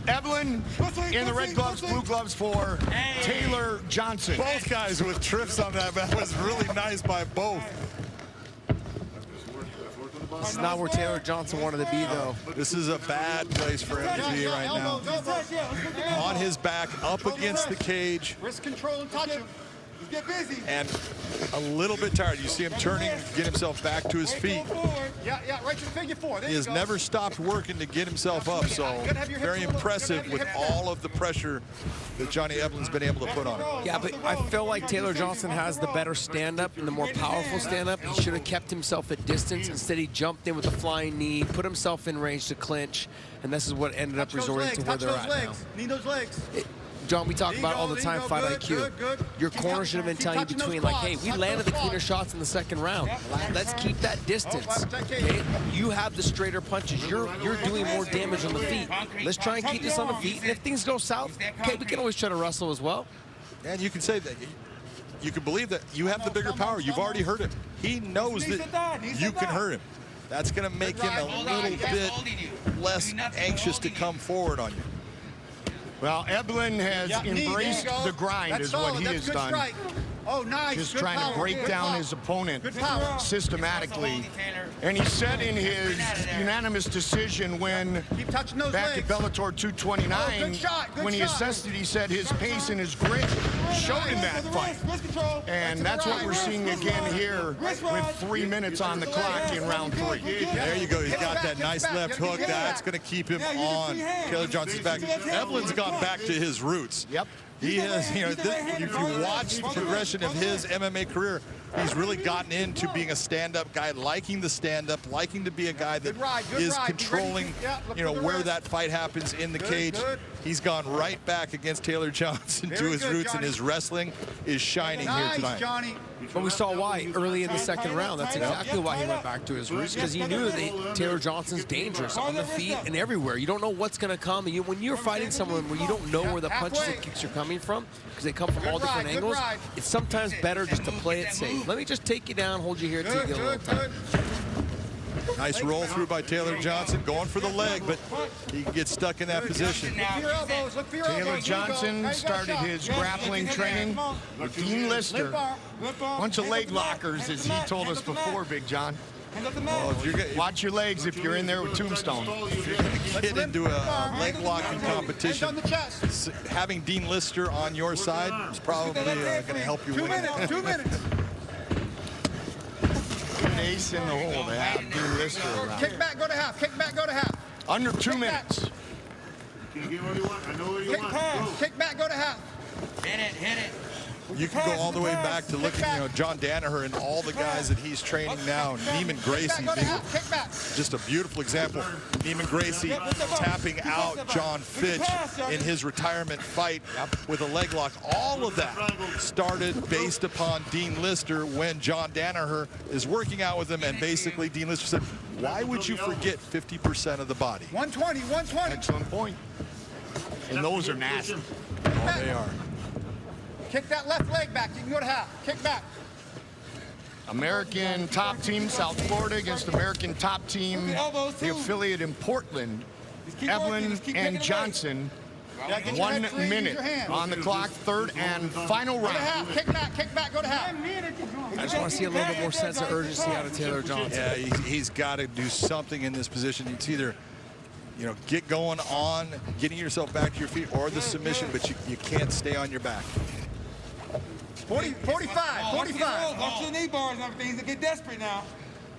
Evelyn in the red gloves, blue gloves for Taylor Johnson.
Both guys with trips on that. That was really nice by both.
This is not where Taylor Johnson wanted to be, though.
This is a bad place for him to be right now. On his back, up against the cage.
Wrist control and touch him. Get busy.
And a little bit tired. You see him turning, get himself back to his feet.
Yeah, right to the figure 4. There
He has never stopped working to get himself up, so very impressive with all of the pressure that Johnny Evelyn's been able to put on him.
Yeah, but I feel like Taylor Johnson has the better stand-up and the more powerful stand-up. He should have kept himself at distance. Instead, he jumped in with a flying knee, put himself in range to clinch, and this is what ended up resorting to where they're at now.
Need those legs.
John, we talk about all the time fight IQ. Your corner should have been telling you between, like, hey, we landed the cleaner shots in the second round. Let's keep that distance. Okay? You have the straighter punches. You're doing more damage on the feet. Let's try and keep this on the feet. And if things go south, okay, we can always try to wrestle as well.
And you can say that you can believe that you have the bigger power. You've already hurt him. He knows that you can hurt him. That's going to make him a little bit less anxious to come forward on you.
Well, Eblen has embraced the grind, is what he has done.
Oh, nice.
Just trying to break down his opponent systematically. And he said in his unanimous decision when back at Bellator 229, when he assessed it, he said his pace and his grit showed in that fight. And that's what we're seeing again here with 3 minutes on the clock in round 3.
There you go. He's got that nice left hook. That's going to keep him on Taylor Johnson's back. Eblen's gone back to his roots.
Yep.
He has, you know, if you watch the progression of his MMA career, he's really gotten into being a stand-up guy, liking the stand-up, liking to be a guy that is controlling, you know, where that fight happens in the cage. He's gone right back against Taylor Johnson to his roots, and his wrestling is shining here tonight.
But we saw why early in the second round. That's exactly why he went back to his roots, because he knew that Taylor Johnson's dangerous on the feet and everywhere. You don't know what's going to come. And when you're fighting someone where you don't know where the punches and kicks are coming from, because they come from all different angles, it's sometimes better just to play it safe. Let me just take you down, hold you here, take you a little time.
Nice roll through by Taylor Johnson, going for the leg, but he gets stuck in that position.
Taylor Johnson started his grappling training with Dean Lister. Bunch of leg lockers, as he told us before, Big John. Well, watch your legs if you're in there with Tombstone.
If you're going to get into a leg locking competition, having Dean Lister on your side is probably going to help you win.
2 minutes.
An ace in the hole to have Dean Lister around.
Kick back, go to half. Kick back, go to half.
Under 2 minutes.
Kick back, go to half.
Hit it.
You can go all the way back to looking, you know, John Danaher and all the guys that he's training now. Neiman Gracie being just a beautiful example. Neiman Gracie tapping out John Fitch in his retirement fight with a leg lock. All of that started based upon Dean Lister when John Danaher is working out with him, and basically Dean Lister said, why would you forget 50% of the body?
120, 120.
Excellent point. And those are nasty.
Oh, they are.
Kick that left leg back. You can go to half. Kick back.
American top team, South Florida against American top team, the affiliate in Portland. Eblen and Johnson. 1 minute on the clock, third and final round.
Kick back, go to half.
I just want to see a little bit more sense of urgency out of Taylor Johnson.
Yeah, he's got to do something in this position. It's either, you know, get going on getting yourself back to your feet or the submission, but you can't stay on your back.
45.
Watch your knee bars and everything. He's going to get desperate now.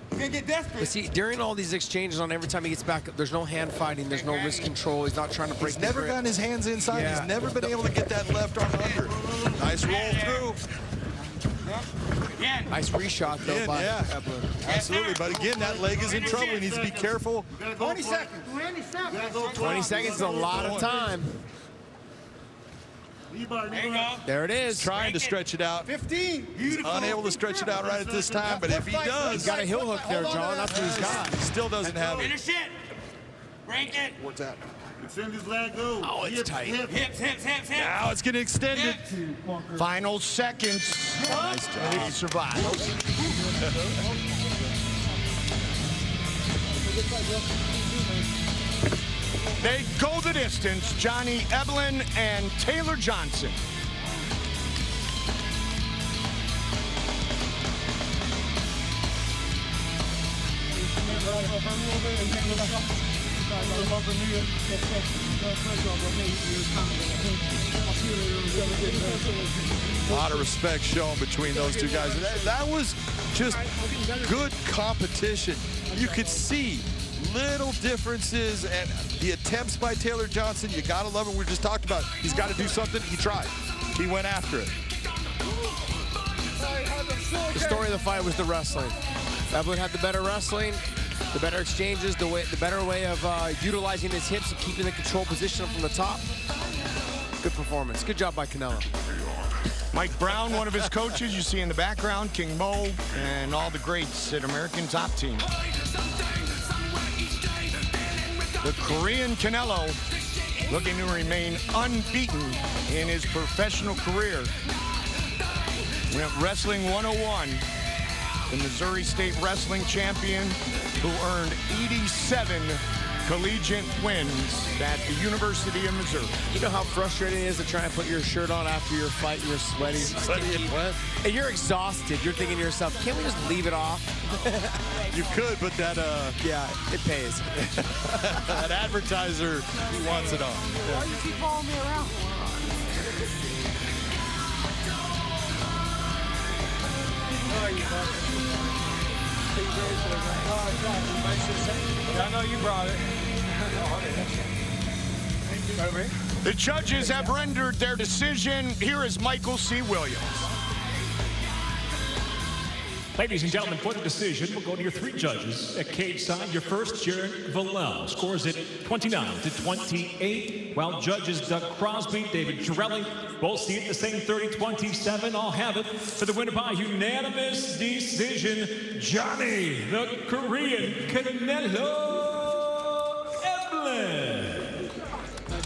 He's going to get desperate.
But see, during all these exchanges, on every time he gets back, there's no hand fighting, there's no wrist control. He's not trying to break the grip.
He's never gotten his hands inside.
Yeah.
He's never been able to get that left arm under. Nice roll through.
Nice reshot, though, by Eblen.
Absolutely, but again, that leg is in trouble. He needs to be careful.
20 seconds.
20 seconds is a lot of time. There it is.
Trying to stretch it out.
15.
Unable to stretch it out right at this time, but if he does.
He's got a heel hook there, John. That's what he's got.
He still doesn't have it.
Finish it. Break it.
What's that?
Send his leg go.
Oh, it's tight.
Hips.
Now it's getting extended.
Final seconds.
Nice job.
He survives. They go the distance, Johnny Eblen and Taylor Johnson.
A lot of respect shown between those two guys. That was just good competition. You could see little differences, and the attempts by Taylor Johnson, you gotta love it. We just talked about, he's got to do something. He tried. He went after it.
The story of the fight was the wrestling. Eblen had the better wrestling, the better exchanges, the better way of utilizing his hips and keeping the control position from the top. Good performance. Good job by Canelo.
Mike Brown, one of his coaches, you see in the background, King Mo, and all the greats at American Top Team. The Korean Canelo looking to remain unbeaten in his professional career. went Wrestling 101, the Missouri State Wrestling champion who earned 87 collegiate wins at the University of Missouri.
You know how frustrating it is to try and put your shirt on after your fight, you're sweaty, and you're exhausted. You're thinking to yourself, can't we just leave it off?
You could, but that,
yeah, it pays.
that advertiser, he wants it on.
Why do you keep following me around?
I know you brought it.
The judges have rendered their decision. Here is Michael C. Williams.
Ladies and gentlemen, for the decision, we'll go to your three judges. At cage side, your first, Jared Villel, scores it 29-28, while judges Doug Crosby, David Girelli, both see it the same 30-27. I'll have it for the winner by unanimous decision, Johnny, the Korean Canelo Evelyn.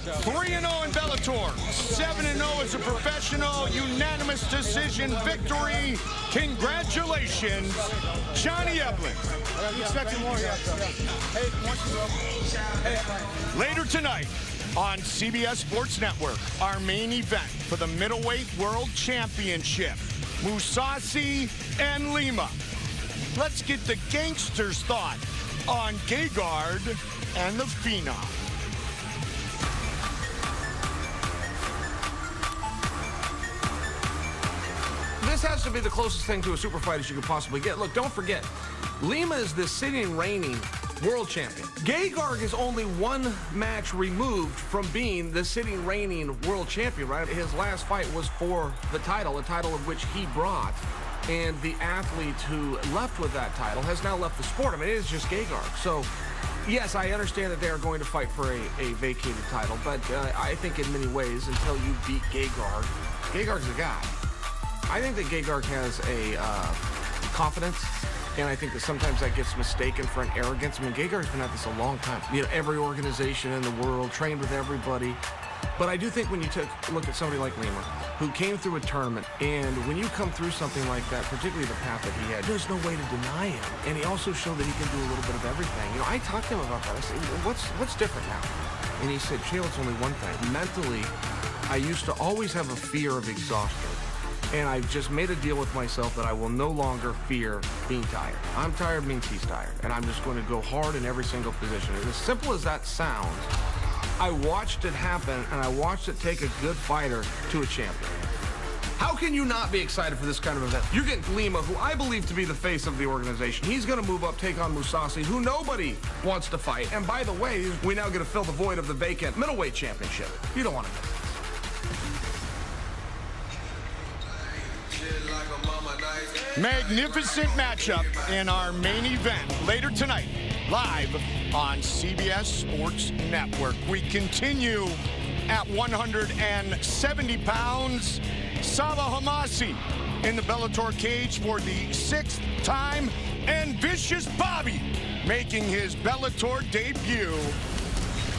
3-0 in Bellator, 7-0 as a professional, unanimous decision victory. Congratulations, Johnny Evelyn.
I'm expecting more here. Hey,
Later tonight on CBS Sports Network, our main event for the Middleweight World Championship, Mousasi and Lima. Let's get the gangsters' thought on Gegard and the Phenom.
This has to be the closest thing to a super fight as you could possibly get. Look, don't forget, Lima is the sitting reigning world champion. Gegard is only one match removed from being the sitting reigning world champion, right? His last fight was for the title, a title of which he brought. And the athlete who left with that title has now left the sport. I mean, it is just Gegard. So, yes, I understand that they are going to fight for a vacated title, but I think in many ways, until you beat Gegard, Gegard's the guy. I think that Gegard has a confidence, and I think that sometimes that gets mistaken for an arrogance. I mean, Gegard's been at this a long time. You know, every organization in the world, trained with everybody. But I do think when you look at somebody like Lima, who came through a tournament, and when you come through something like that, particularly the path that he had, there's no way to deny him. And he also showed that he can do a little bit of everything. You know, I talked to him about that. I said, what's different now? And he said, Chael, it's only one thing. Mentally, I used to always have a fear of exhaustion. And I've just made a deal with myself that I will no longer fear being tired. I'm tired means he's tired. And I'm just going to go hard in every single position. And as simple as that sounds, I watched it happen, and I watched it take a good fighter to a champion. How can you not be excited for this kind of event? You're getting Lima, who I believe to be the face of the organization. He's going to move up, take on Mousasi, who nobody wants to fight. And by the way, we now get to fill the void of the vacant middleweight championship. You don't want to miss this.
Magnificent matchup in our main event later tonight, live on CBS Sports Network. We continue at 170 pounds. Saba Hamasi in the Bellator cage for the 6th time, and Vicious Bobby making his Bellator debut.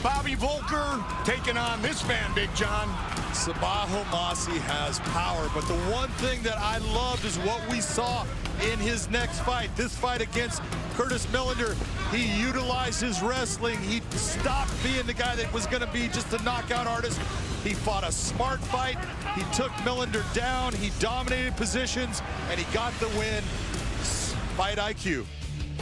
Bobby Volker taking on this man, Big John.
Sabah Homasi has power, but the one thing that I loved is what we saw in his next fight. This fight against Curtis Millender, he utilized his wrestling. He stopped being the guy that was going to be just a knockout artist. He fought a smart fight. He took Millender down. He dominated positions, and he got the win. Fight IQ.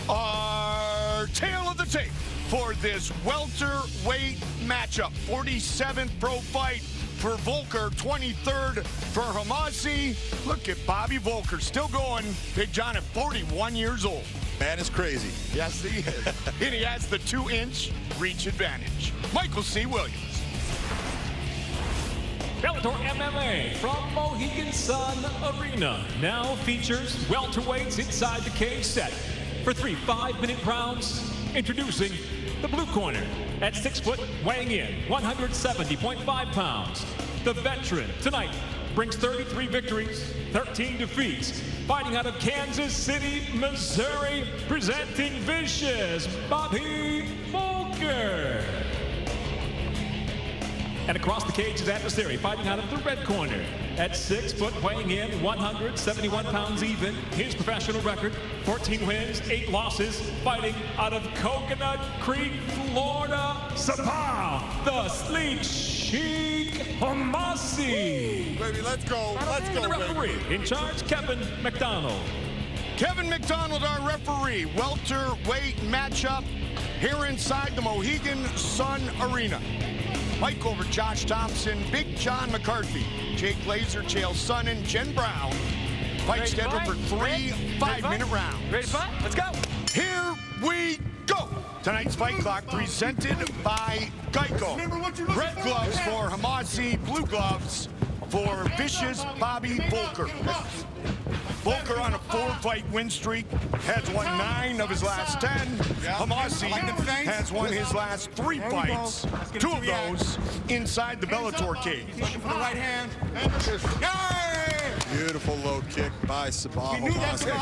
Our tail of the tape for this welterweight matchup. 47th pro fight for Volker, 23rd for Hamasi. Look at Bobby Volker, still going. Big John at 41 years old.
Man is crazy.
Yes, he is. And he has the 2-inch reach advantage. Michael C. Williams.
Bellator MMA from Mohegan Sun Arena now features welterweights inside the cage set for 3 5-minute rounds. Introducing the blue corner at 6 foot, weighing in 170.5 pounds. The veteran tonight brings 33 victories, 13 defeats. Fighting out of Kansas City, Missouri, presenting Vicious Bobby Volker. And across the cage, his adversary fighting out of the red corner. At 6 foot, weighing in 171 pounds even. His professional record, 14 wins, 8 losses. Fighting out of Coconut Creek, Florida, Sabah, the Sleek Chic Mousasi.
Baby, let's go. Let's go,
The referee
baby.
in charge, Kevin McDonald.
Kevin McDonald, our referee. Welterweight matchup here inside the Mohegan Sun Arena. Mike over Josh Thompson, Big John McCarthy, Jake Glazer, Chael Sonnen, Jen Brown. Fight scheduled for 3 5-minute rounds.
Ready to fight? Let's go.
Here we go. Tonight's fight clock presented by Geico. Red gloves for Mousasi, blue gloves for vicious Bobby Volker. Volker on a 4-fight win streak, has won 9 of his last 10. Mousasi has won his last 3 fights, 2 of those inside the Bellator cage.
Right hand.
Beautiful low kick by Sabah Mousasi.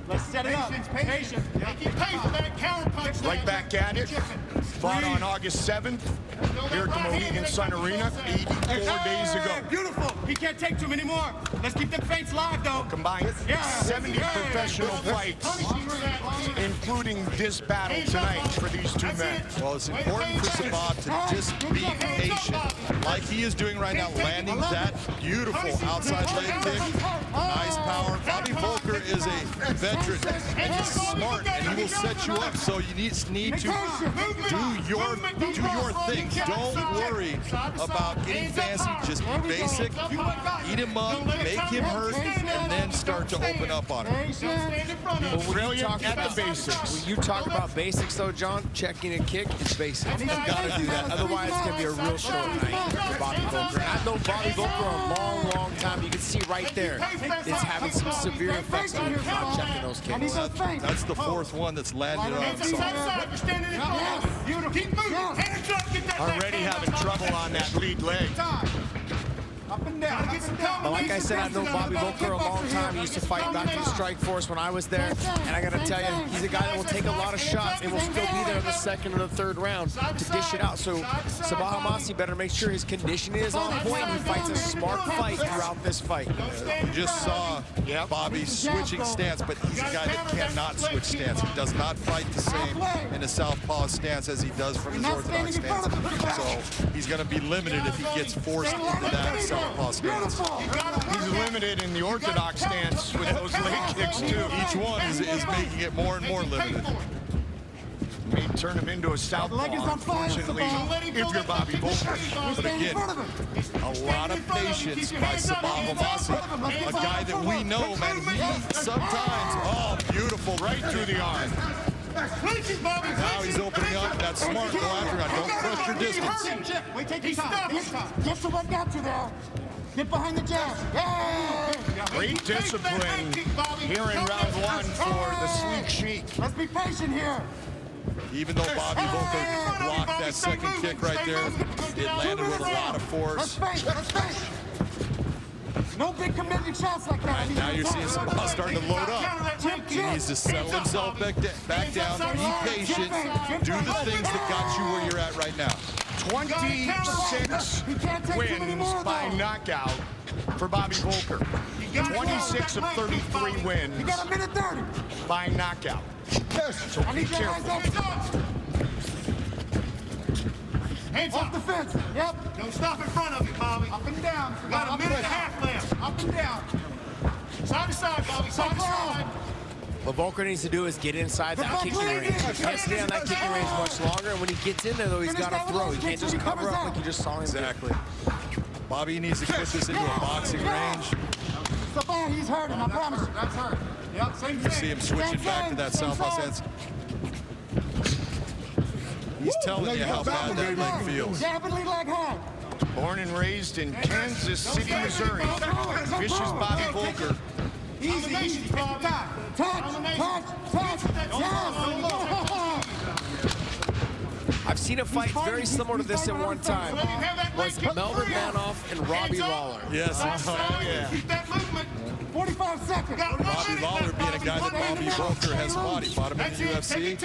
Let's set it up. Patience. Keep pace with that counter punch.
Right back at it. Fought on August 7th here at the Mohegan Sun Arena 84 days ago.
Beautiful. He can't take too many more. Let's keep them feints live, though.
Combined 70 professional fights, including this battle tonight for these 2 men.
Well, it's important for Sabah to just be patient, like he is doing right now, landing that beautiful outside leg kick. Nice power. Bobby Volker is a veteran, and he's smart, and he will set you up. So you need to do your thing. Don't worry about getting fancy. Just be basic. Eat him up, make him hurt, and then start to open up on him.
Brilliant at the basics.
When you talk about basics, though, John, checking a kick is basic. You've got to do that. Otherwise, it's going to be a real short night for Bobby Volker. I've known Bobby Volker a long time. You can see right there it's having some severe effects on him not checking those kicks.
That's the 4th one that's landed on Sabah.
Already having trouble on that lead leg.
But like I said, I've known Bobby Volker a long time. He used to fight back in the Strike Force when I was there. And I got to tell you, he's a guy that will take a lot of shots and will still be there in the 2nd or the 3rd round to dish it out. So Sabah Mousasi better make sure his conditioning is on point. He fights a smart fight throughout this fight.
We just saw Bobby switching stance, but he's a guy that cannot switch stance. He does not fight the same in a southpaw stance as he does from his orthodox stance. So he's going to be limited if he gets forced into that southpaw stance.
He's limited in the orthodox stance with those leg kicks, too.
Each one is making it more and more limited.
May turn him into a southpaw, unfortunately, if you're Bobby Volker.
But again, a lot of patience by Sabah Mousasi, a guy that we know, man, he sometimes, beautiful, right through the arm. Now he's opening up. That's smart. Go after him. Don't crush your distance.
Wait, take your time. Get to what got you there. Get behind the jab. Yeah!
Great discipline here in round 1 for the Sleek Chic.
Let's be patient here.
Even though Bobby Volker blocked that 2nd kick right there, it landed with a lot of force.
No big committing shots like that.
Now you're seeing Sabah starting to load up. He needs to settle himself back down, be patient, do the things that got you where you're at right now.
26 wins by knockout for Bobby Volker. 26 of 33 wins by knockout. So be careful.
Hands off the fence. Yep. Don't stop in front of you, Bobby. Up and down. Got a minute and a half left. Up and down. Side to side, Bobby. Side to side.
What Volker needs to do is get inside that kicking range. He can't stay on that kicking range much longer. And when he gets in there, though, he's got to throw. He can't just cover up like you just saw him.
Exactly. Bobby needs to put this into a boxing range.
He's hurting, I promise you. That's hurt. Yep, same thing.
You see him switching back to that southpaw stance. He's telling you how bad that leg feels.
Rapidly leg high.
Born and raised in Kansas City, Missouri, vicious Bobby Volker.
Easy, easy. Touch, touch, touch. Yes.
I've seen a fight very similar to this at one time. Was Melvin Manoff and Robbie Lawler.
Yes,
yeah.
Keep that movement. 45 seconds.
Robbie Lawler being a guy that Bobby Volker has fought. He fought him in the UFC.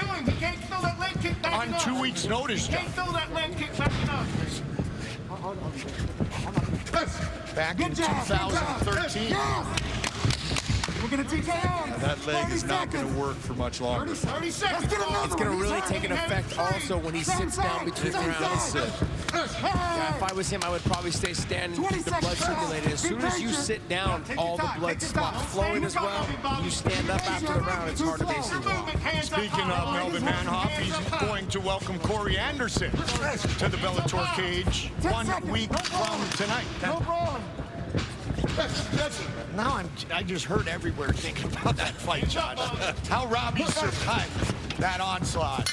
On 2 weeks' notice, John.
Can't throw that leg kick back enough.
Back in 2013.
We're going to TKO.
That leg is not going to work for much longer.
30 seconds.
It's going to really take an effect also when he sits down between rounds. Yeah, if I was him, I would probably stay standing, keep the blood circulating. As soon as you sit down, all the blood stops flowing as well. You stand up after the round, it's hard to basically walk.
Speaking of Melvin Manhoff, he's going to welcome Corey Anderson to the Bellator cage 1 week from tonight.
No problem.
Now I just heard everywhere thinking about that fight, Josh. How Robbie survived that onslaught.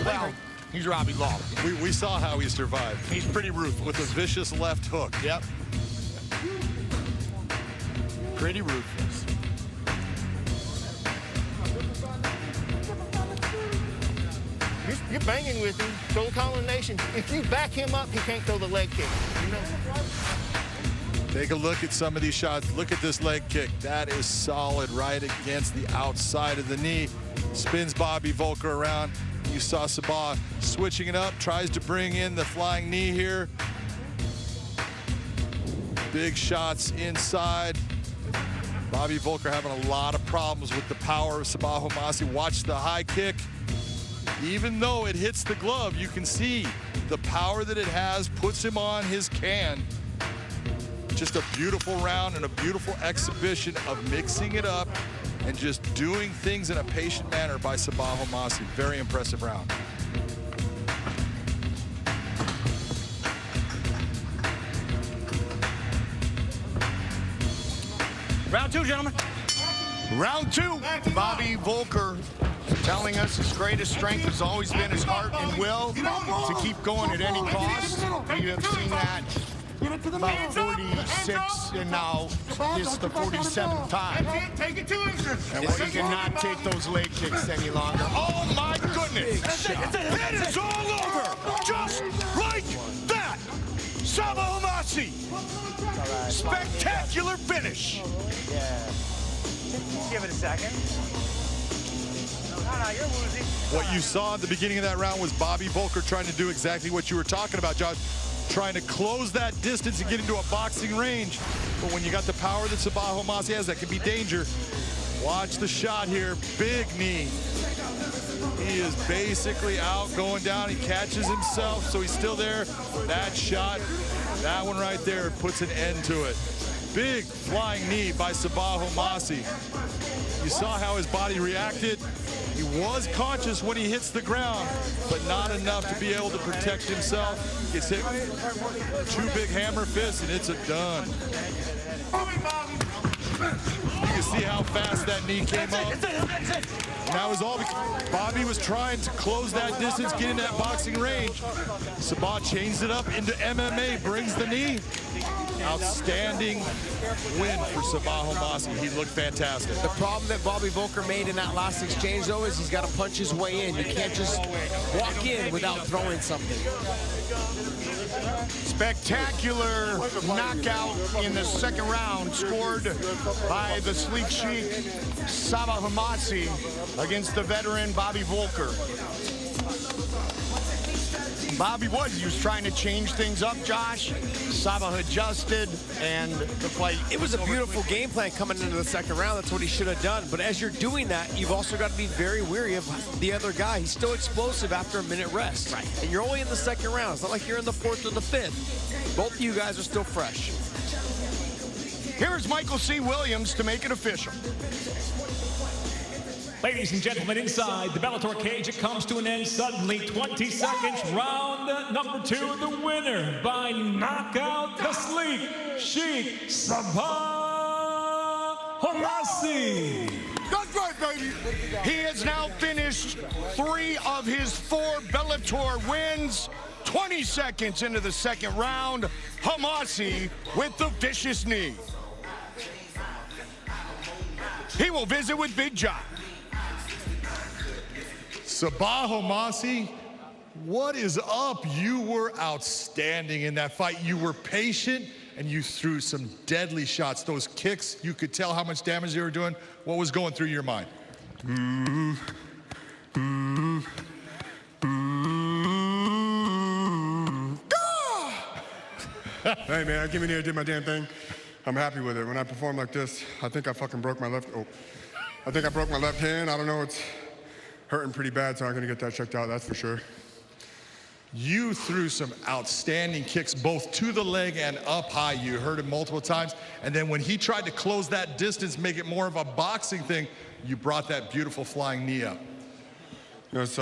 Well, he's Robbie Lawler.
We saw how he survived.
He's pretty ruthless.
With a vicious left hook.
Yep. Pretty ruthless.
You're banging with him. Throw Colin Nation. If you back him up, he can't throw the leg kick. You know?
Take a look at some of these shots. Look at this leg kick. That is solid right against the outside of the knee. Spins Bobby Volker around. You saw Sabah switching it up, tries to bring in the flying knee here. Big shots inside. Bobby Volker having a lot of problems with the power of Sabah Mousasi. Watch the high kick. Even though it hits the glove, you can see the power that it has, puts him on his can. Just a beautiful round and a beautiful exhibition of mixing it up and just doing things in a patient manner by Sabah Mousasi. Very impressive round.
Round two, gentlemen. Round two. Bobby Volker telling us his greatest strength has always been his heart and will to keep going at any cost. We have seen that about 46, and now this is the 47th time.
Take it to him.
And he cannot take those leg kicks any longer. Oh my goodness! It is all over, just like that. Sabah Mousasi, spectacular finish.
Give it a second. No, you're losing.
What you saw at the beginning of that round was Bobby Volker trying to do exactly what you were talking about, Josh. Trying to close that distance and get into a boxing range. But when you got the power that Sabah Mousasi has, that can be danger. Watch the shot here. Big knee. He is basically out, going down. He catches himself, so he's still there. That shot, that one right there puts an end to it. Big flying knee by Sabah Mousasi. You saw how his body reacted. He was conscious when he hits the ground, but not enough to be able to protect himself. Gets hit 2 big hammer fists, and it's a done. You can see how fast that knee came up. And that was all because Bobby was trying to close that distance, get in that boxing range. Sabah changed it up into MMA, brings the knee. Outstanding win for Sabah Mousasi. He looked fantastic.
The problem that Bobby Volker made in that last exchange, though, is he's got to punch his way in. You can't just walk in without throwing something.
Spectacular knockout in the second round, scored by the Sleek Sheik Sabah Mousasi against the veteran Bobby Volker. Bobby he was trying to change things up, Josh. Sabah adjusted, and the fight.
It was a beautiful game plan coming into the second round. That's what he should have done. But as you're doing that, you've also got to be very wary of the other guy. He's still explosive after a minute rest. Right. And you're only in the second round. It's not like you're in the 4th or the 5th. Both of you guys are still fresh.
Here's Michael C. Williams to make it official.
Ladies and gentlemen, inside the Bellator cage, it comes to an end suddenly. 20 seconds, round number 2. The winner by knockout, the Sleek Sheik Sabah Mousasi.
That's right, baby. He has now finished 3 of his 4 Bellator wins. 20 seconds into the second round, Mousasi with the vicious knee. He will visit with Big John.
Sabah Mousasi, what is up? You were outstanding in that fight. You were patient, and you threw some deadly shots. Those kicks, you could tell how much damage they were doing. What was going through your mind?
Hey, man, I came in here, did my damn thing. I'm happy with it. When I perform like this, I think I fucking broke my left. Oh, I think I broke my left hand. I don't know. It's hurting pretty bad, so I'm gonna get that checked out. That's for sure.
You threw some outstanding kicks, both to the leg and up high. You heard it multiple times. And then when he tried to close that distance, make it more of a boxing thing, you brought that beautiful flying knee up.
You know, it's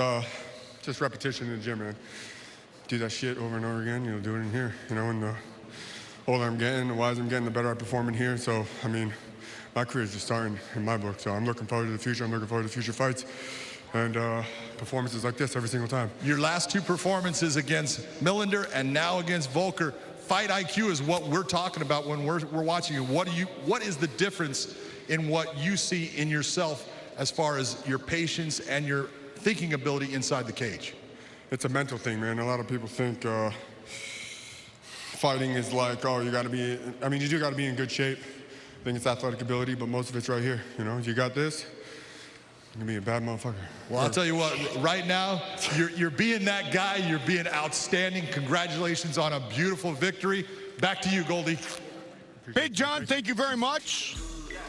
just repetition in the gym, man. Do that shit over and over again, do it in here. You know, and the older I'm getting, the wiser I'm getting, the better I perform in here. So, I mean, my career's just starting in my book. So I'm looking forward to the future. I'm looking forward to future fights. And performances like this every single time.
Your last two performances against Millender and now against Volker, fight IQ is what we're talking about when we're watching you. What is the difference in what you see in yourself as far as your patience and your thinking ability inside the cage?
It's a mental thing, man. A lot of people think fighting is like, oh, you got to be, I mean, you do got to be in good shape. I think it's athletic ability, but most of it's right here. You know, you got this, you're gonna be a bad motherfucker.
Well, I'll tell you what, right now, you're being that guy, you're being outstanding. Congratulations on a beautiful victory. Back to you, Goldie.
Big John, thank you very much.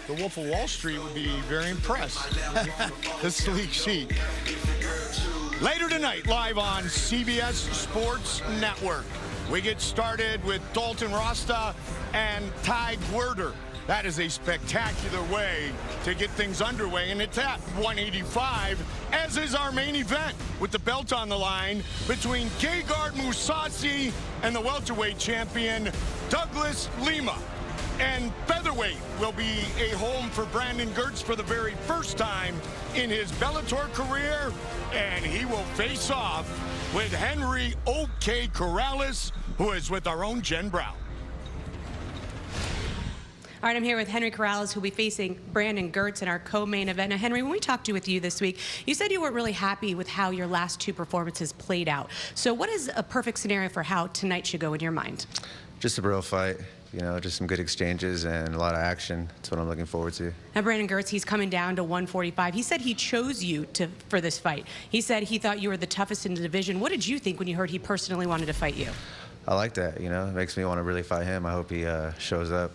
The Wolf of Wall Street would be very impressed. This sleek sheet. Later tonight, live on CBS Sports Network. We get started with Dalton Rasta and Ty Guerter. That is a spectacular way to get things underway, and it's at 185, as is our main event, with the belt on the line between Gegard Mousasi and the welterweight champion, Douglas Lima. And featherweight will be a home for Brandon Gertz for the very first time in his Bellator career, and he will face off with Henry O.K. Corrales, who is with our own Jen Brown.
All right, I'm here with Henry Corrales, who'll be facing Brandon Gertz in our co-main event. Now, Henry, when we talked with you this week, you said you weren't really happy with how your last two performances played out. So what is a perfect scenario for how tonight should go in your mind?
Just a real fight, just some good exchanges and a lot of action. That's what I'm looking forward to.
Now, Brandon Gertz, he's coming down to 145. He said he chose you for this fight. He said he thought you were the toughest in the division. What did you think when you heard he personally wanted to fight you?
I like that, it makes me want to really fight him. I hope he shows up.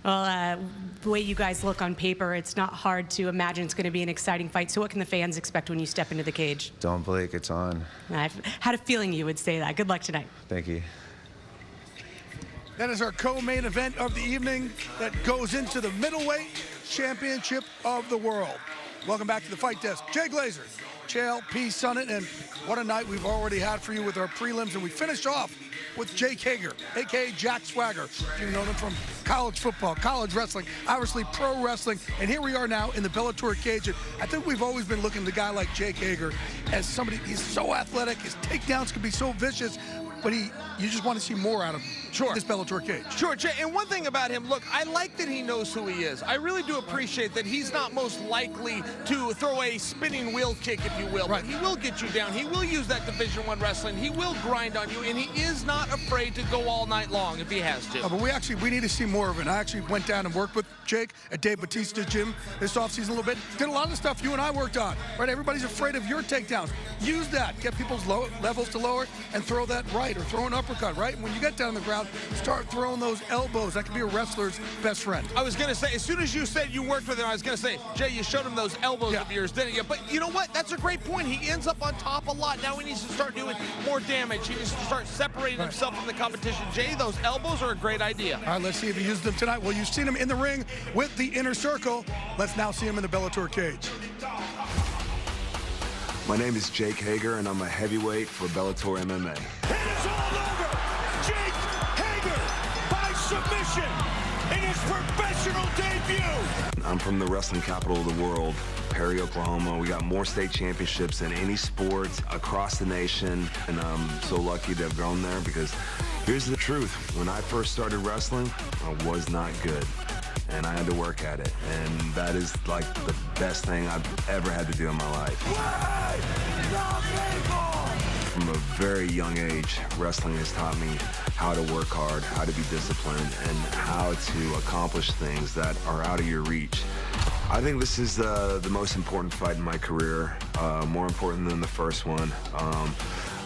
Well, the way you guys look on paper, it's not hard to imagine it's going to be an exciting fight. So what can the fans expect when you step into the cage?
Don't blink, it's on.
I had a feeling you would say that. Good luck tonight.
Thank you.
That is our co-main event of the evening that goes into the middleweight championship of the world. Welcome back to the Fight Desk. Jay Glazer, Chael P. Sonnett, and what a night we've already had for you with our prelims. And we finish off with Jake Hager, a.k.a. Jack Swagger. If you know them from college football, college wrestling, obviously pro wrestling. And here we are now in the Bellator cage. And I think we've always been looking at a guy like Jake Hager as somebody, he's so athletic, his takedowns can be so vicious, but you just want to see more out of him. Sure. In this Bellator cage.
Sure, Jay, and one thing about him, look, I like that he knows who he is. I really do appreciate that he's not most likely to throw a spinning wheel kick, if you will, right. But he will get you down. He will use that Division I wrestling. He will grind on you, and he is not afraid to go all night long if he has to.
But we need to see more of it. I actually went down and worked with Jake at Dave Bautista's gym this offseason a little bit. Did a lot of the stuff you and I worked on, right? Everybody's afraid of your takedowns. Use that. Get people's levels to lower and throw that right or throw an uppercut, right? And when you get down on the ground, start throwing those elbows. That could be a wrestler's best friend.
I was going to say, as soon as you said you worked with him, I was going to say, Jay, you showed him those elbows of yours, didn't you? But you know what? That's a great point. He ends up on top a lot. Now he needs to start doing more damage. He needs to start separating himself from the competition. Jay, those elbows are a great idea.
All right, let's see if he uses them tonight. Well, you've seen him in the ring with the Inner Circle. Let's now see him in the Bellator cage.
My name is Jake Hager, and I'm a heavyweight for Bellator MMA.
It is all over. Jake Hager by submission in his professional debut.
I'm from the wrestling capital of the world, Perry, Oklahoma. We got more state championships than any sport across the nation, and I'm so lucky to have grown there because here's the truth. When I first started wrestling, I was not good, and I had to work at it, and that is like the best thing I've ever had to do in my life. From a very young age, wrestling has taught me how to work hard, how to be disciplined, and how to accomplish things that are out of your reach. I think this is the most important fight in my career, more important than the first one.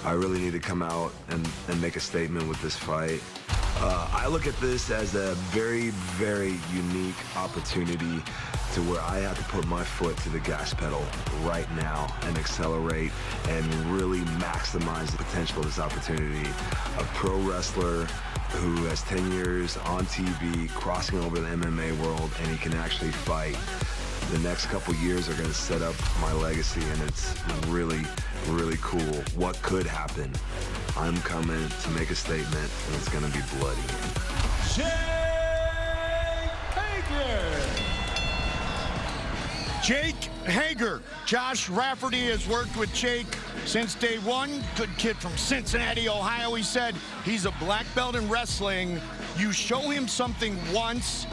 I really need to come out and make a statement with this fight. I look at this as a very, very unique opportunity to where I have to put my foot to the gas pedal right now and accelerate and really maximize the potential of this opportunity. A pro wrestler who has 10 years on TV, crossing over the MMA world, and he can actually fight. The next couple years are going to set up my legacy, and it's really, really cool. What could happen? I'm coming to make a statement, and it's going to be bloody.
Jake Hager. Josh Rafferty has worked with Jake since day one. Good kid from Cincinnati, Ohio. He said he's a black belt in wrestling. You show him something once,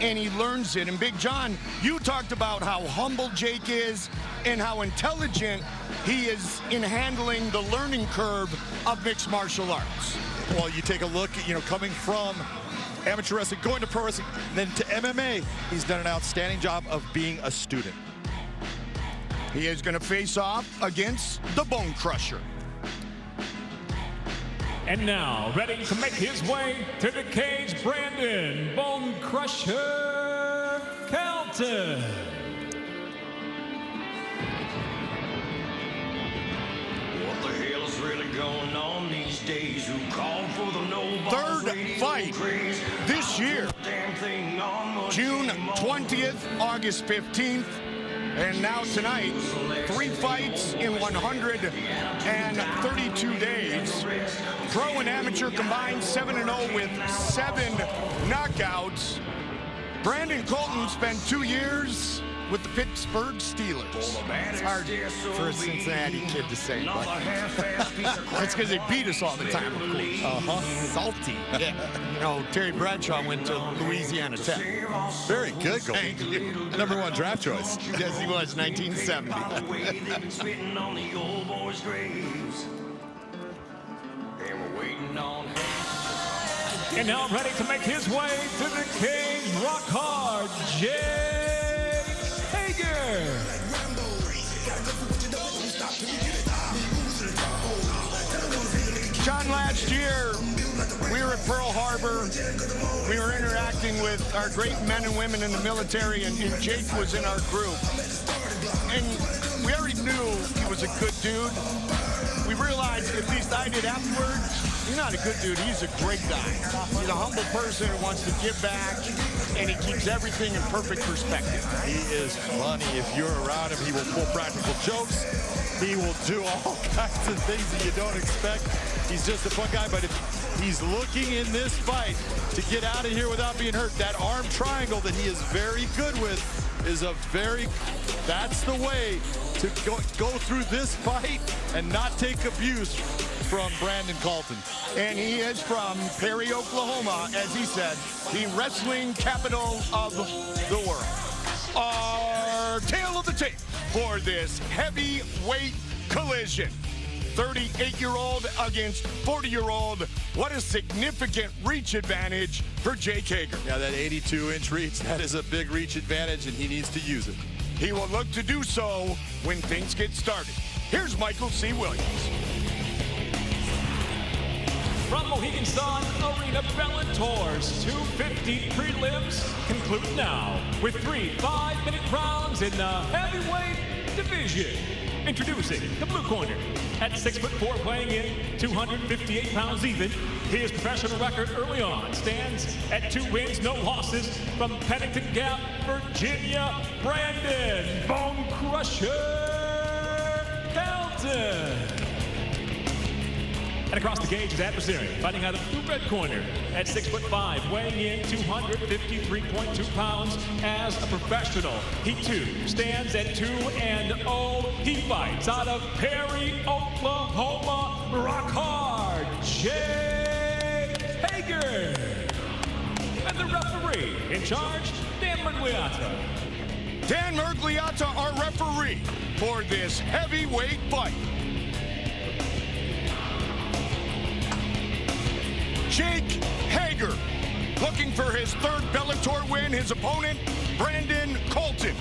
and he learns it. And Big John, you talked about how humble Jake is and how intelligent he is in handling the learning curve of mixed martial arts.
Well, you take a look, coming from amateur wrestling, going to pro wrestling, then to MMA, he's done an outstanding job of being a student.
He is going to face off against the Bone Crusher.
And now, ready to make his way to the cage, Brandon Bone Crusher Kelton.
What the hell's really going on these days? Who called for the
Third fight this year, June 20th, August 15th, and now tonight, 3 fights in 132 days. Pro and amateur combined 7-0 with 7 knockouts. Brandon Colton spent 2 years with the Pittsburgh Steelers. It's hard for a Cincinnati kid to say, but that's because they beat us all the time, of course. Salty. Yeah. Terry Bradshaw went to Louisiana Tech.
Very good goal. #1 draft choice.
Yes, he was, 1970.
And now ready to make his way to the cage, rock hard, Jake Hager.
John, last year, we were at Pearl Harbor. We were interacting with our great men and women in the military, and Jake was in our group. And we already knew he was a good dude. We realized, at least I did afterwards, he's not a good dude, he's a great guy. He's a humble person who wants to give back, and he keeps everything in perfect perspective.
He is funny. If you're around him, he will pull practical jokes. He will do all kinds of things that you don't expect. He's just a fun guy, but if he's looking in this fight to get out of here without being hurt, that arm triangle that he is very good with is that's the way to go through this fight and not take abuse from Brandon Colton.
And he is from Perry, Oklahoma, as he said, the wrestling capital of the world. Our tale of the tape for this heavyweight collision. 38-year-old against 40-year-old. What a significant reach advantage for Jake Hager.
Yeah, that 82-inch reach, that is a big reach advantage, and he needs to use it.
He will look to do so when things get started. Here's Michael C. Williams.
From Mohegan Sun Arena, Bellator's 250 prelims conclude now with 3 5-minute rounds in the heavyweight division. Introducing the blue corner at 6'4", weighing in 258 pounds even. His professional record early on stands at 2 wins, no losses from Pennington Gap, Virginia. Brandon Bone Crusher Kelton. And across the cage, his adversary, fighting out of the red corner at 6'5", weighing in 253.2 pounds as a professional. He too stands at 2-0. He fights out of Perry, Oklahoma. Rock hard, Jake Hager. And the referee in charge, Dan Mergliata.
Dan Mergliata, our referee for this heavyweight fight. Jake Hager, looking for his 3rd Bellator win. His opponent, Brandon Colton.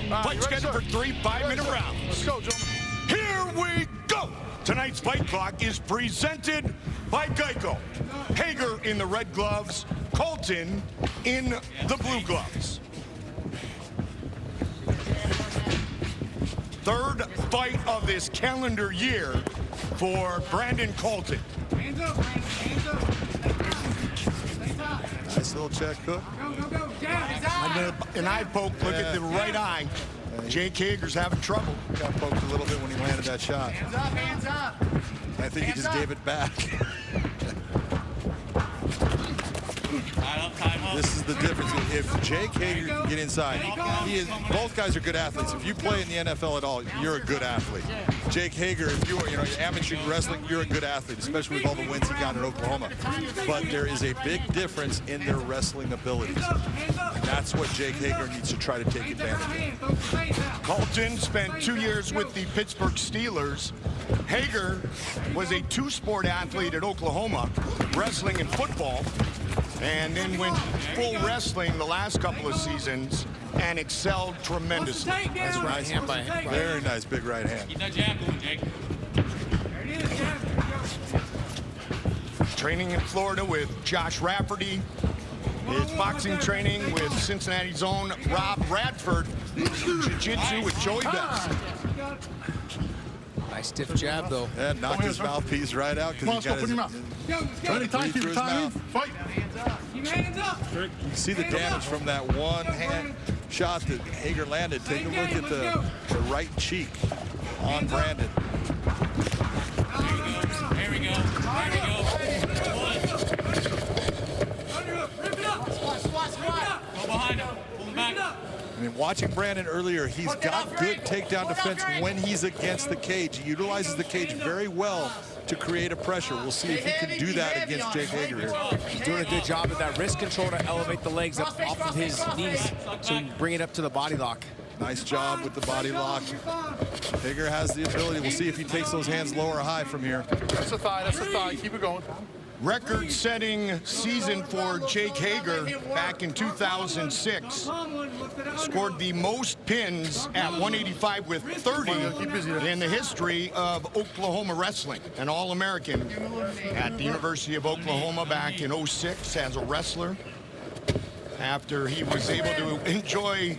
Fight scheduled for 3 5-minute rounds.
Let's go, gentlemen.
Here we go. Tonight's fight clock is presented by Geico. Hager in the red gloves, Colton in the blue gloves. Third fight of this calendar year for Brandon Colton.
Hands up, Brandon. Hands up.
Nice little check hook.
Go. Jab.
An eye poke, look at the right eye. Jake Hager's having trouble.
Got poked a little bit when he landed that shot.
Hands up.
I think he just gave it back. This is the difference. If Jake Hager can get inside, both guys are good athletes. If you play in the NFL at all, you're a good athlete. Jake Hager, if you're amateur wrestling, you're a good athlete, especially with all the wins he got in Oklahoma. But there is a big difference in their wrestling abilities. And that's what Jake Hager needs to try to take advantage of.
Colton spent 2 years with the Pittsburgh Steelers. Hager was a two-sport athlete at Oklahoma, wrestling and football, and then went full wrestling the last couple of seasons and excelled tremendously.
That's right hand by
Very nice big right hand.
Keep that jab going, Jake.
Training in Florida with Josh Rafferty. His boxing training with Cincinnati's own Rob Radford. Jiu-jitsu with Joey Best.
Nice stiff jab, though.
Yeah, knocked his mouthpiece right out because he got his
Ready, time, keep
through his
timing.
mouth.
Fight.
Keep hands up.
You see the damage from that one hand shot that Hager landed. Take a look at the right cheek on Brandon.
There we go.
Rip it up. Squat.
Go behind him. Pull him back.
I mean, watching Brandon earlier, he's got good takedown defense when he's against the cage. He utilizes the cage very well to create a pressure. We'll see if he can do that against Jake Hager here.
He's doing a good job with that wrist control to elevate the legs up off of his knees so he can bring it up to the body lock.
Nice job with the body lock. Hager has the ability. We'll see if he takes those hands low or high from here.
That's a thigh. Keep it going.
Record-setting season for Jake Hager back in 2006. Scored the most pins at 185 with 30 in the history of Oklahoma wrestling. An All-American at the University of Oklahoma back in 06 as a wrestler. After he was able to enjoy,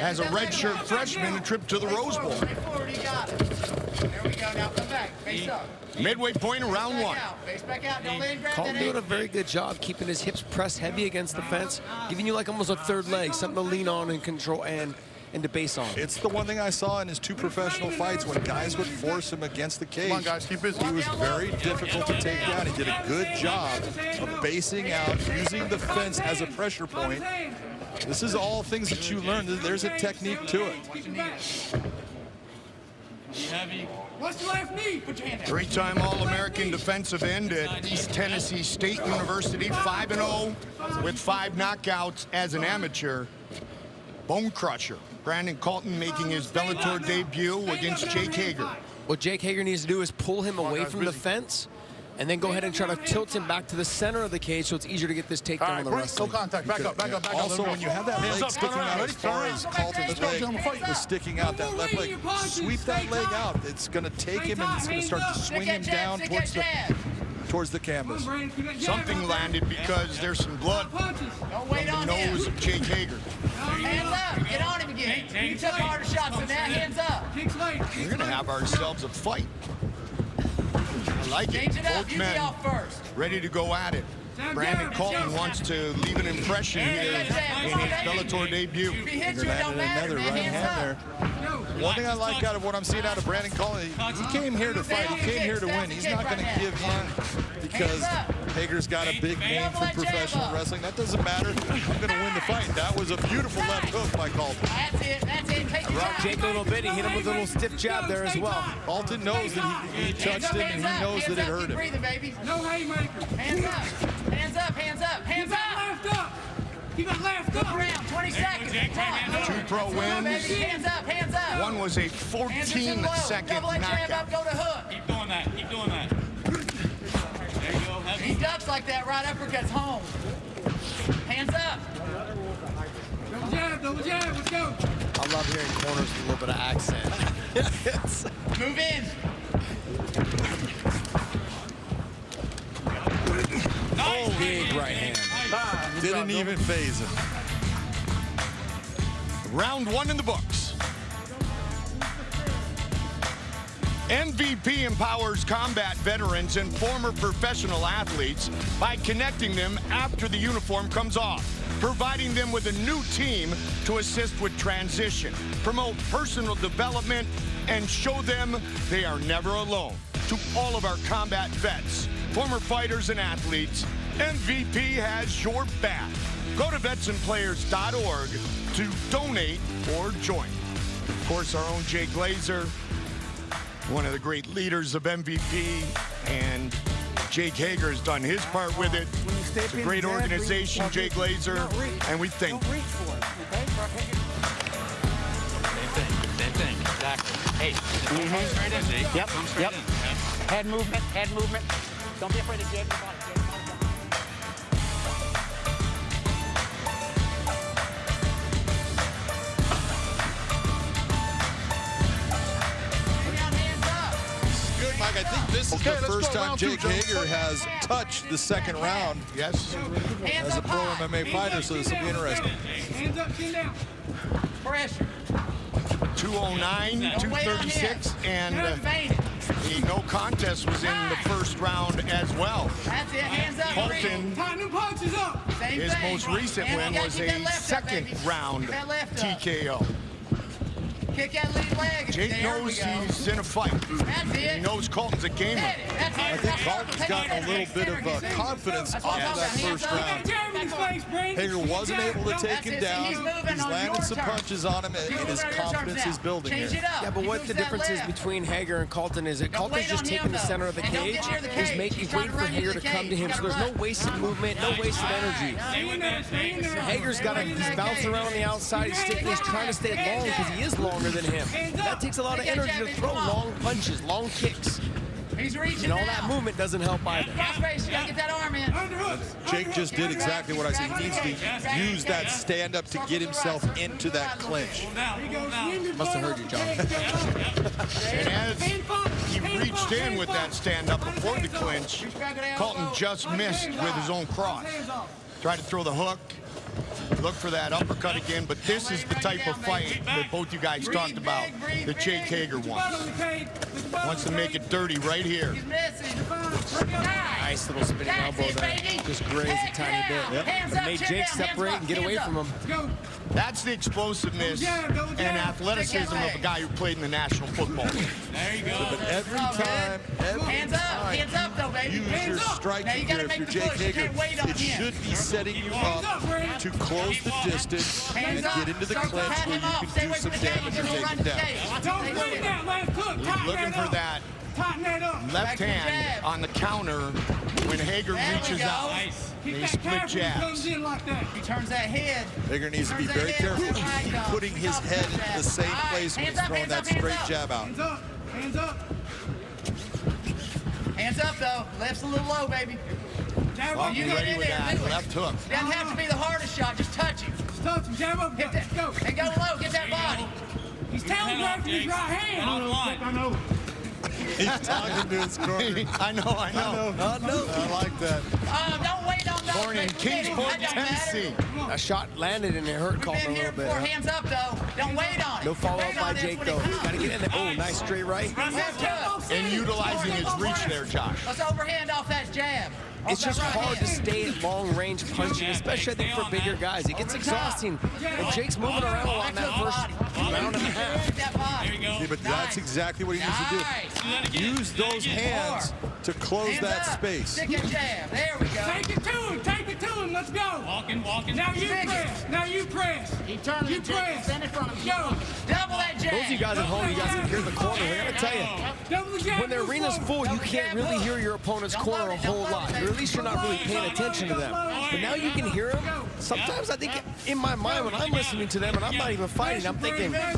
as a redshirt freshman, a trip to the Rose Bowl.
There we go. Now come back. Face up.
Midway point in round one.
Face back out. Don't let him grab
Colton
that
doing a
ankle.
very good job keeping his hips pressed heavy against the fence, giving you like almost a third leg, something to lean on and control and to base on.
It's the one thing I saw in his two professional fights when guys would force him against the cage.
Come on, guys, keep busy.
He was very difficult to take down. He did a good job of basing out, using the fence as a pressure point. This is all things that you learn. There's a technique to it.
What's your left knee? Put your hand down.
Three-time All-American defensive end at East Tennessee State University, 5-0 with 5 knockouts as an amateur. Bone crusher. Brandon Colton making his Bellator debut against Jake Hager.
What Jake Hager needs to do is pull him away from the fence and then go ahead and try to tilt him back to the center of the cage so it's easier to get this takedown on the wrestling.
No contact. Back up.
Also, when you have that leg sticking out as far as Colton's leg was sticking out, that left leg, sweep that leg out. It's going to take him and it's going to start to swing him down towards the canvas.
Something landed because there's some blood from the nose of Jake Hager.
Hands up. Get on him again. You took harder shots than that. Hands up.
We're going to have ourselves a fight. I like it.
Change it up.
Both
You
men
be off first.
ready to go at it. Brandon Colton wants to leave an impression here in his Bellator debut.
If he hits you, it don't matter,
Another
man.
right
Hands
hand
up.
there. One thing I like out of what I'm seeing out of Brandon Colton, he came here to fight. He came here to win. He's not going to give in because Hager's got a big name for professional wrestling. That doesn't matter. I'm going to win the fight. That was a beautiful left hook by Colton.
That's it. Take your
Robbed Jake a little bit. He hit him with a little stiff jab there as well.
Colton knows that he touched him and he knows that it hurt him.
Breathing, baby. No haymaker. Hands up. Hands up. Hands up. Hands up. Left up. Keep it left up. Around 20 seconds.
2 pro wins.
Hands up. Hands up.
One was a 14-second knockout.
Go to hook.
Keep doing that. Keep doing that. There you go.
He ducks like that. Right uppercut's home. Hands up. Double jab. Let's go.
I love hearing corners with a little bit of accent.
Move in.
Big right hand.
Didn't even phase him.
Round 1 in the books. MVP empowers combat veterans and former professional athletes by connecting them after the uniform comes off, providing them with a new team to assist with transition, promote personal development, and show them they are never alone. To all of our combat vets, former fighters, and athletes, MVP has your back. Go to vetsandplayers.org to donate or join. Of course, our own Jay Glazer, one of the great leaders of MVP, and Jake Hager has done his part with it. It's a great organization, Jay Glazer, and we thank you.
Same thing, exactly. Hey, come straight in, Jake.
Yep,
Come straight
yep.
in.
Head movement. Don't be afraid to jab your body.
Good, Mike. I think this is the first time Jake Hager has touched the second round.
Yes.
As a pro MMA fighter, so this will be interesting.
Hands up, chin down. Pressure.
209, 236, and the no contest was in the first round as well.
That's it, hands up.
Colton,
Tighten them punches up.
his most recent win was a second round TKO.
Kick that lead leg.
Jake knows he's in a fight. He knows Colton's a gamer.
I think Colton's gotten a little bit of confidence off of that first round. Hager wasn't able to take him down. He's landed some punches on him, and his confidence is building here.
Yeah, but what the difference is between Hager and Colton is that Colton's just taking the center of the cage. He's waiting for Hager to come to him, so there's no wasted movement, no wasted energy. Hager's he's bouncing around on the outside. He's trying to stay long because he is longer than him. That takes a lot of energy to throw long punches, long kicks.
He's reaching.
And all that movement doesn't help either.
Space, you gotta get that arm in.
Jake just did exactly what I said. He needs to use that stand-up to get himself into that clinch.
Must have heard you, John.
And as he reached in with that stand-up before the clinch, Colton just missed with his own cross. Tried to throw the hook. Look for that uppercut again, but this is the type of fight that both you guys talked about that Jake Hager wants. Wants to make it dirty right here.
Nice little spinning elbow there. Just grazed a tiny bit. But made Jake separate and get away from him.
That's the explosiveness and athleticism of a guy who played in the National Football League.
There you go. But every time
hands up though, baby.
use your striking gear if you're Jake Hager, it should be setting you up to close the distance and get into the clinch where you can do some damage and take him down.
Looking for that left hand on the counter when Hager reaches out. They split jabs.
He turns that head.
Hager needs to be very careful putting his head in the same place when he's throwing that straight jab out.
Hands up. Hands up though. Left's a little low, baby.
Well, you ready with that left hook.
Doesn't have to be the hardest shot. Just touch him. Just touch him. Jab up. Hit that. Go. And go low. Get that body. He's telegraphing his right hand.
I know.
He's talking to his corner.
I know.
I like that.
Don't wait on those.
Born in Kingsport, Tennessee.
A shot landed and it hurt Colton a little bit.
Hands up though. Don't wait on it.
No follow-up by Jake though. Gotta get in there. Oh, nice straight right.
And utilizing his reach there, Josh.
Let's overhand off that jab.
It's just hard to stay at long-range punching, especially I think for bigger guys. It gets exhausting. And Jake's moving around a lot in that first round and a half.
Yeah, but that's exactly what he needs to do. Use those hands to close that space.
Stick and jab. There we go.
Take it to him. Take it to him. Let's go.
Walking.
Now you press. Now you press.
Keep turning.
You press.
Stand in front of him.
Go.
Double that jab.
Those of you guys at home, you guys can hear the corner. I gotta tell you, when the arena's full, you can't really hear your opponent's corner a whole lot. Or at least you're not really paying attention to them. But now you can hear them. Sometimes I think in my mind when I'm listening to them and I'm not even fighting, I'm thinking, man,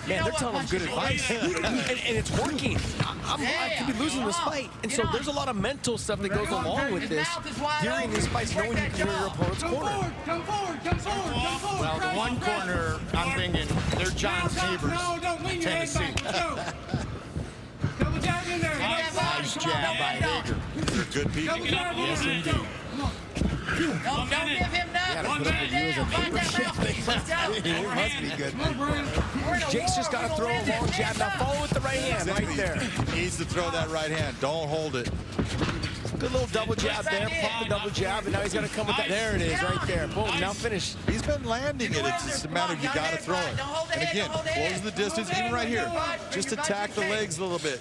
they're telling them good advice. and it's working. I could be losing this fight. And so there's a lot of mental stuff that goes along with this. During these fights, knowing you can hear your opponent's corner.
Come forward.
Well, the one corner, I'm thinking, they're John Sabers, Tennessee.
Double jab in there.
Nice jab by Hager.
They're good people.
Yes, indeed.
Don't give him nothing.
It must be good. Jake's just got to throw a long jab. Now follow with the right hand right there.
He needs to throw that right hand. Don't hold it.
Good little double jab there. Pump the double jab, and now he's going to come with that. There it is, right there. Boom, now finish.
He's been landing it. It's just a matter of you got to throw it. And again, close the distance, even right here. Just attack the legs a little bit.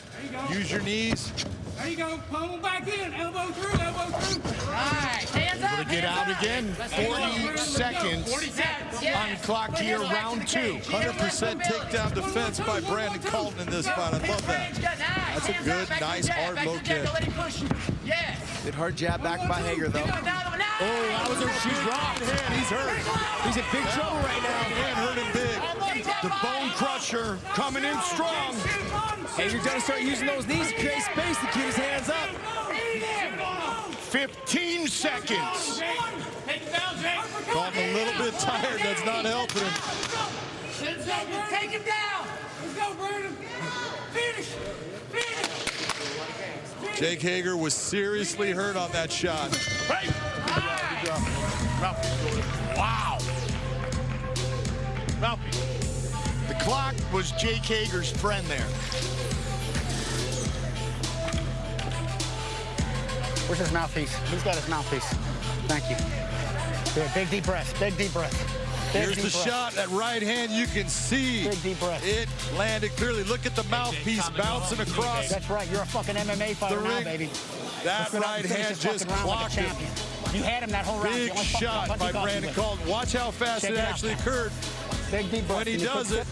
Use your knees.
There you go. Pummel back in. Elbow through, elbow through.
All right, hands up.
Able to get out again. 40 seconds on the clock here, round 2.
100% takedown defense by Brandon Colton in this fight. I love that. That's a good, nice, hard low kick.
Good hard jab back by Hager, though.
Oh, that was a she's rocked.
He's hurt.
He's in big trouble right now.
Man, hurt him big.
The bone crusher coming in strong.
Hager's got to start using those knees to create space to keep his hands up.
15 seconds.
Colton a little bit tired. That's not helping him.
Take him down.
Let's go, Brandon. Finish.
Jake Hager was seriously hurt on that shot.
Wow. The clock was Jake Hager's friend there.
Where's his mouthpiece? Who's got his mouthpiece? Thank you. Good. Big deep breath. Big deep breath.
Here's the shot. That right hand, you can see it landed clearly. Look at the mouthpiece bouncing across.
That's right. You're a fucking MMA fighter now, baby.
That right hand just clocked him.
You had him that whole round.
Big shot by Brandon Colton. Watch how fast it actually occurred.
Big deep breath.
When he does it,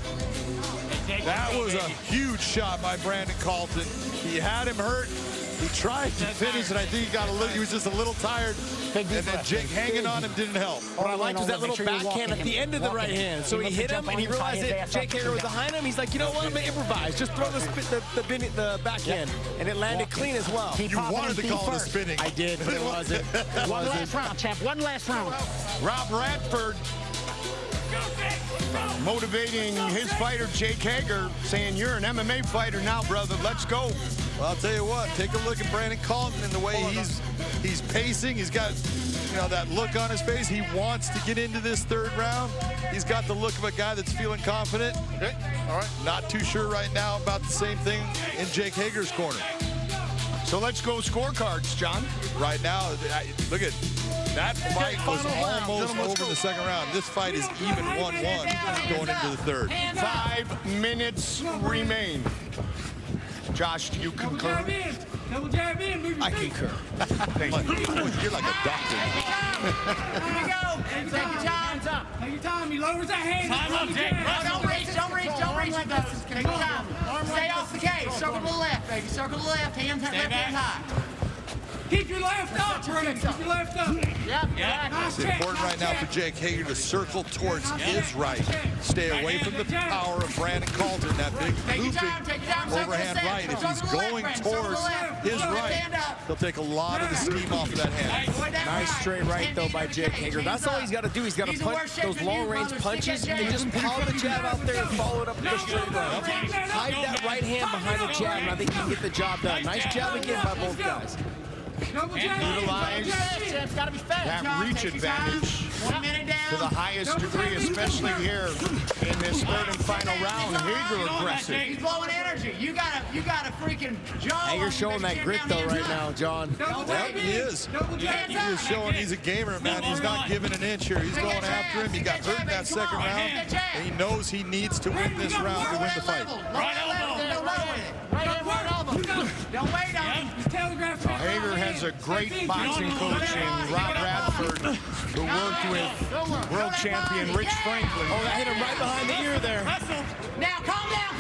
that was a huge shot by Brandon Colton. He had him hurt. He tried to finish, and I think he was just a little tired. And then Jake hanging on him didn't help.
What I liked was that little backhand at the end of the right hand. So he hit him, and he realized that Jake Hager was behind him. He's like, you know what? I'm going to improvise. Just throw the backhand. And it landed clean as well.
You wanted to call it a spinning.
I did, but it wasn't.
One last round, champ. One last round.
Rob Radford motivating his fighter, Jake Hager, saying, you're an MMA fighter now, brother. Let's go.
Well, I'll tell you what. Take a look at Brandon Colton and the way he's pacing. He's got, that look on his face. He wants to get into this third round. He's got the look of a guy that's feeling confident.
Okay, all right.
Not too sure right now about the same thing in Jake Hager's corner.
So let's go scorecards, John.
Right now, look at that fight was almost over in the second round. This fight is even 1-1 going into the third.
5 minutes remain. Josh, do you concur?
Double jab in. Move your
I
feet.
concur. You're like a doctor.
Here you go. Take your time.
Take your time. He lowers that hand.
Time up, Jake. Don't reach with those. Take your time. Stay off the cage. Circle to the left, baby. Circle to the left. Left hand high.
Keep your left up, Brandon. Keep your left up.
Yep.
It's important right now for Jake Hager to circle towards his right. Stay away from the power of Brandon Colton, that big looping overhand right. If he's going towards his right, he'll take a lot of the steam off of that hand.
Nice straight right, though, by Jake Hager. That's all he's got to do. He's got to punch those long-range punches and just power the jab out there and follow it up with a straight right. Hide that right hand behind the jab, and I think he can get the job done. Nice jab again by both guys.
Utilize that reach advantage to the highest degree, especially here in this third and final round. Hager aggressive.
He's blowing energy. You gotta freaking jump.
Hager's showing that grit though right now, John.
Well, he is. He is showing he's a gamer, man. He's not giving an inch here. He's going after him. He got hurt in that second round, and he knows he needs to win this round to win the fight.
Don't wait on him.
Hager has a great boxing coach in Rob Radford, who worked with world champion Rich Franklin.
Oh, that hit him right behind the ear there.
Now, calm down.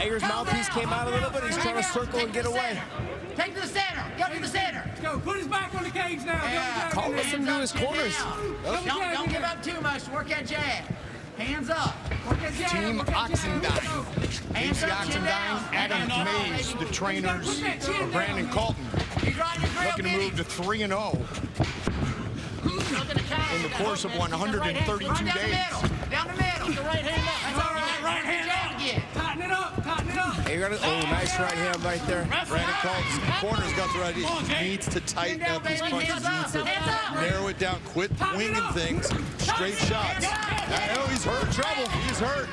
Hager's mouthpiece came out a little bit. He's trying to circle and get away.
Take to the center. Go to the center.
Let's go. Put his back on the cage now.
Call us some new his corners.
Don't give up too much. Work that jab. Hands up.
Team Oxendine. A.B.C. Oxendine, Adam Mays, the trainers of Brandon Colton, looking to move to 3-0 in the course of 132 days.
Down the middle. The right hand up. That's all right. Right hand up.
Tighten it up.
Hager, oh, nice Nice right hand right there.
Brandon Collins' corner's got the right idea. He needs to tighten up his punches. He needs to narrow it down. Quit winging things. Straight shots. Oh, he's hurt. Trouble. He's hurt.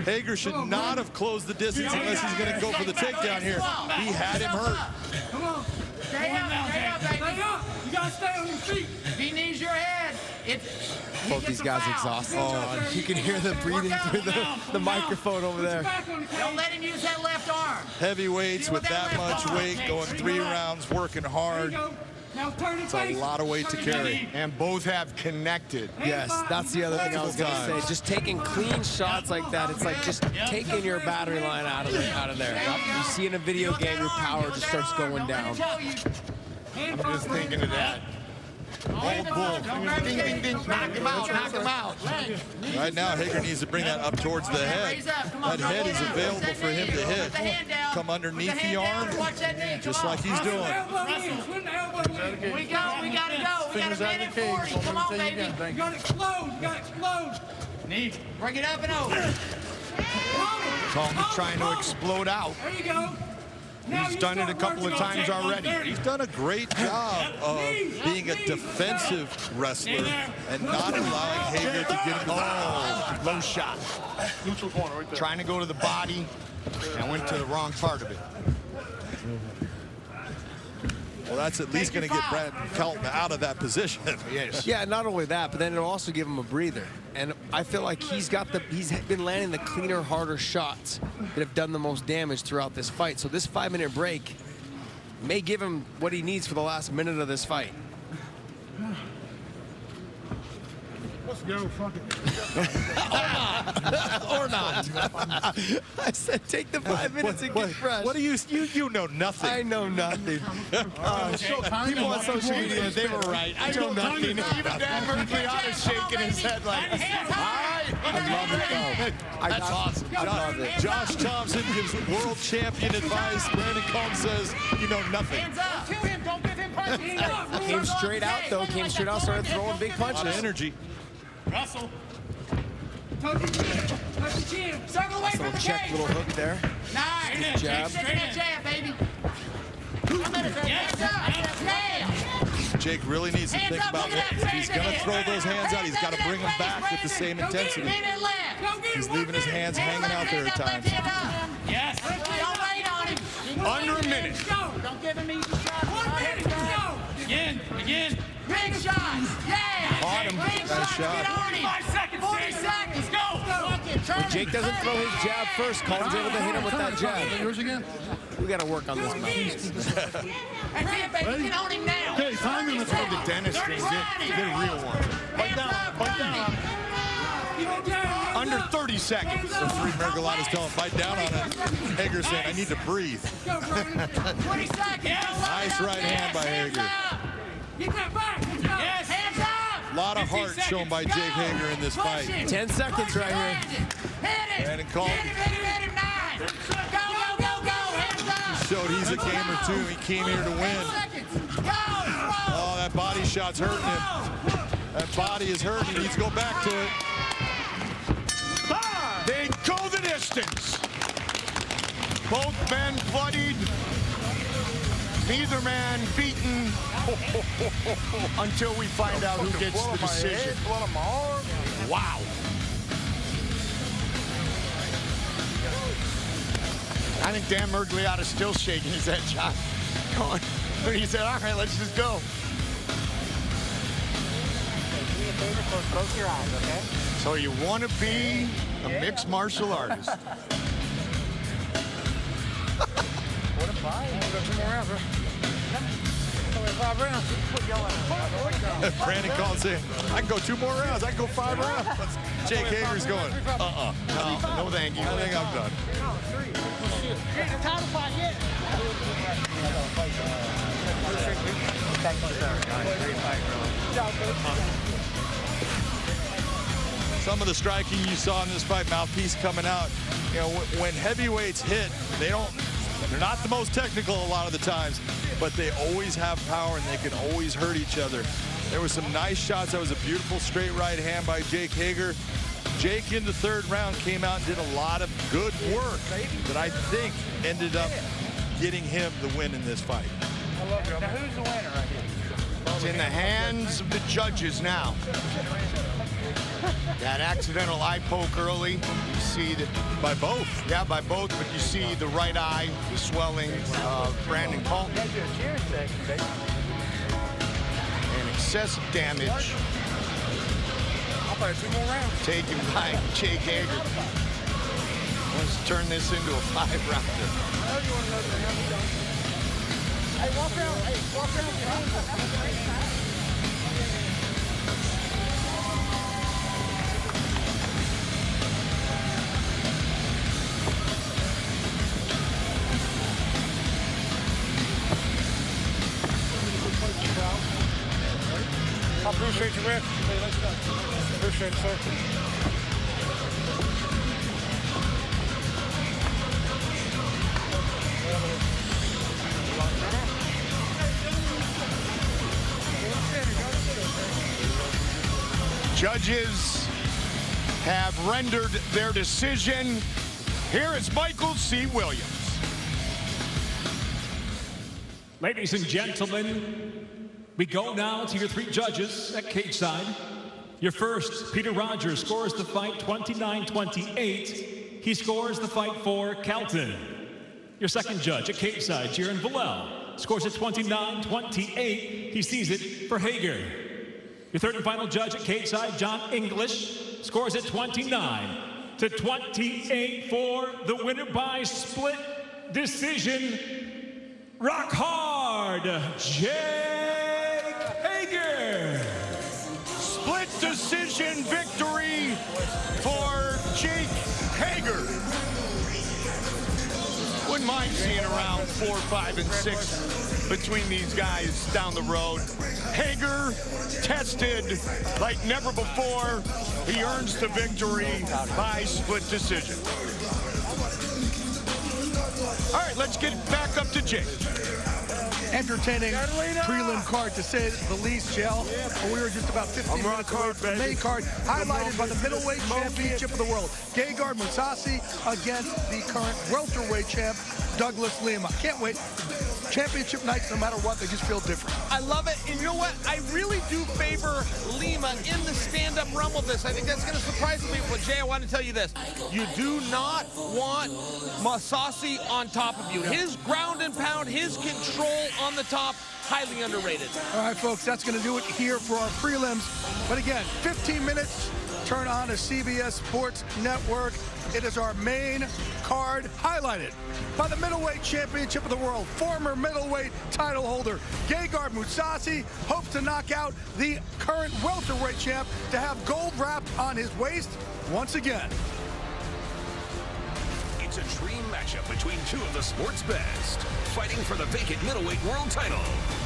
Hager should not have closed the distance unless he's going to go for the takedown here. He had him hurt.
Come on. Stay up, baby. Stay up. You got to stay on your feet. If he needs your head,
both these guys exhausted. Oh, you can hear them breathing through the microphone over there.
Don't let him use that left arm.
Heavyweights with that much weight, going 3 rounds, working hard. It's a lot of weight to carry.
And both have connected.
Yes, that's the other thing I was going to say. Just taking clean shots like that, it's like just taking your battery line out of there. You see in a video game, your power just starts going down.
I'm just thinking of that. Old bull. Ding, ding, ding. Knock him out. Knock him out.
Right now, Hager needs to bring that up towards the head. That head is available for him to hit. Come underneath the arm, just like he's doing.
We got to go. We got a minute 40. Come on, baby.
You got to explode. You got to explode.
Bring it up and over.
Colton's trying to explode out.
There you go.
He's done it a couple of times already.
He's done a great job of being a defensive wrestler and not allowing Hager to get him.
Oh, low shot. Neutral corner right there. Trying to go to the body and went to the wrong part of it.
Well, that's at least going to get Brandon Kelton out of that position.
Yes.
Yeah, not only that, but then it'll also give him a breather. And I feel like he's been landing the cleaner, harder shots that have done the most damage throughout this fight. So this 5-minute break may give him what he needs for the last minute of this fight.
Let's go, fuck it.
Or not. I said take the 5 minutes and get fresh.
What do you know nothing.
I know nothing. People on social media, they were right. I know nothing.
Even Dan Mercliano's shaking his head like, all right.
I love it, though.
That's awesome.
I love it. Josh Thompson gives world champion advice. Brandon Kelton says, you know nothing.
Hands up.
Kill him. Don't give him punches.
Came straight out, though. Came straight out, started throwing big
A lot of
punches.
energy.
Russell. Touch your chin. Touch your chin.
Circle away from
Little
the
check,
cage.
little hook there.
Nice.
Jab.
Jab, baby. Hands up. Jab.
Jake really needs to think about it. If he's going to throw those hands out, he's got to bring them back with the same intensity. He's leaving his hands hanging out there at times.
Yes.
Don't wait on him.
Under a minute.
Don't give him easy shots.
1 minute. Let's go. Again.
Big shots. Yeah.
Caught him.
Big
Nice
shots.
shot.
Get on him.
5 seconds.
40 seconds. Go.
When Jake doesn't throw his jab first, Collins able to hit him with that jab.
Yours again?
We got to work on this mouth.
That's it, baby. Get on him now.
Okay, time him. Let's go.
The dentist and get a real one.
Bite down. Bite down.
Under 30 seconds.
Referee Mergalatas telling him, bite down on it. Hager saying, I need to breathe.
20 seconds.
Nice right hand by Hager.
Get that back. Let's go.
Yes. Hands up.
A lot of heart shown by Jake Hager in this fight.
10 seconds right here.
Hit it.
Brandon Kelton
Hit him. 9. Go. Hands up.
showed he's a gamer too. He came here to win. Oh, that body shot's hurting him. That body is hurting. He needs to go back to it.
They go the distance. Both men bloodied. Neither man beaten until we find out who gets the decision. Wow. I think Dan Mergliata's still shaking his head, John. Going. But he said, all right, let's just go.
Do me a favor, close your eyes, okay?
So you want to be a mixed martial artist.
What a fight. We got 2 more rounds, bro. 5 rounds.
Brandon Collins saying, I can go 2 more rounds. I can go 5 rounds. Jake Hager's going,
No, thank you.
I think I'm done.
Ain't a title fight yet.
Thank you, sir. Great fight, bro.
Some of the striking you saw in this fight, mouthpiece coming out. You know, when heavyweights hit, they're not the most technical a lot of the times, but they always have power and they can always hurt each other. There were some nice shots. That was a beautiful straight right hand by Jake Hager. Jake in the third round came out and did a lot of good work that I think ended up getting him the win in this fight.
Now who's the winner right here?
It's in the hands of the judges now. That accidental eye poke early. You see that
by both.
Yeah, by both, but you see the right eye, the swelling of Brandon Colton. And excessive damage taken by Jake Hager. Wants to turn this into a 5-rounder.
Hey, walk around. Hey, walk around with your hands up.
I appreciate you, man. Appreciate it, sir.
Judges have rendered their decision. Here is Michael C. Williams.
Ladies and gentlemen, we go now to your 3 judges at cage side. Your first, Peter Rogers, scores the fight 29-28. He scores the fight for Kelton. Your second judge at cage side, Jaron Villel, scores it 29-28. He sees it for Hager. Your third and final judge at cage side, John English, scores it 29-28 for the winner by split decision. Rock hard, Jake Hager.
Split decision victory for Jake Hager. Wouldn't mind seeing around 4, 5, and 6 between these guys down the road. Hager tested like never before. He earns the victory by split decision. All right, let's get back up to Jake.
Entertaining prelim card, to say the least, Jell. We were just about 15 minutes away from the main card, highlighted by the middleweight championship of the world. Hager Mousasi against the current welterweight champ, Douglas Lima. Can't wait. Championship nights, no matter what, they just feel different.
I love it, and you know what? I really do favor Lima in the stand-up realm of this. I think that's going to surprise some people. But Jay, I want to tell you this. You do not want Mousasi on top of you. His ground and pound, his control on the top, highly underrated.
All right, folks, that's going to do it here for our prelims. But again, 15 minutes, turn on a CBS Sports Network. It is our main card, highlighted by the middleweight championship of the world. Former middleweight title holder Hager Mousasi hopes to knock out the current welterweight champ to have gold wrapped on his waist once again.
It's a dream matchup between 2 of the sport's best. Fighting for the vacant middleweight world title,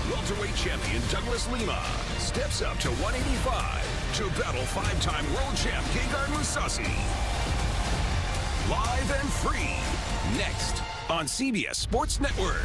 welterweight champion Douglas Lima steps up to 185 to battle 5-time world champ Hager Mousasi. Live and free, next on CBS Sports Network.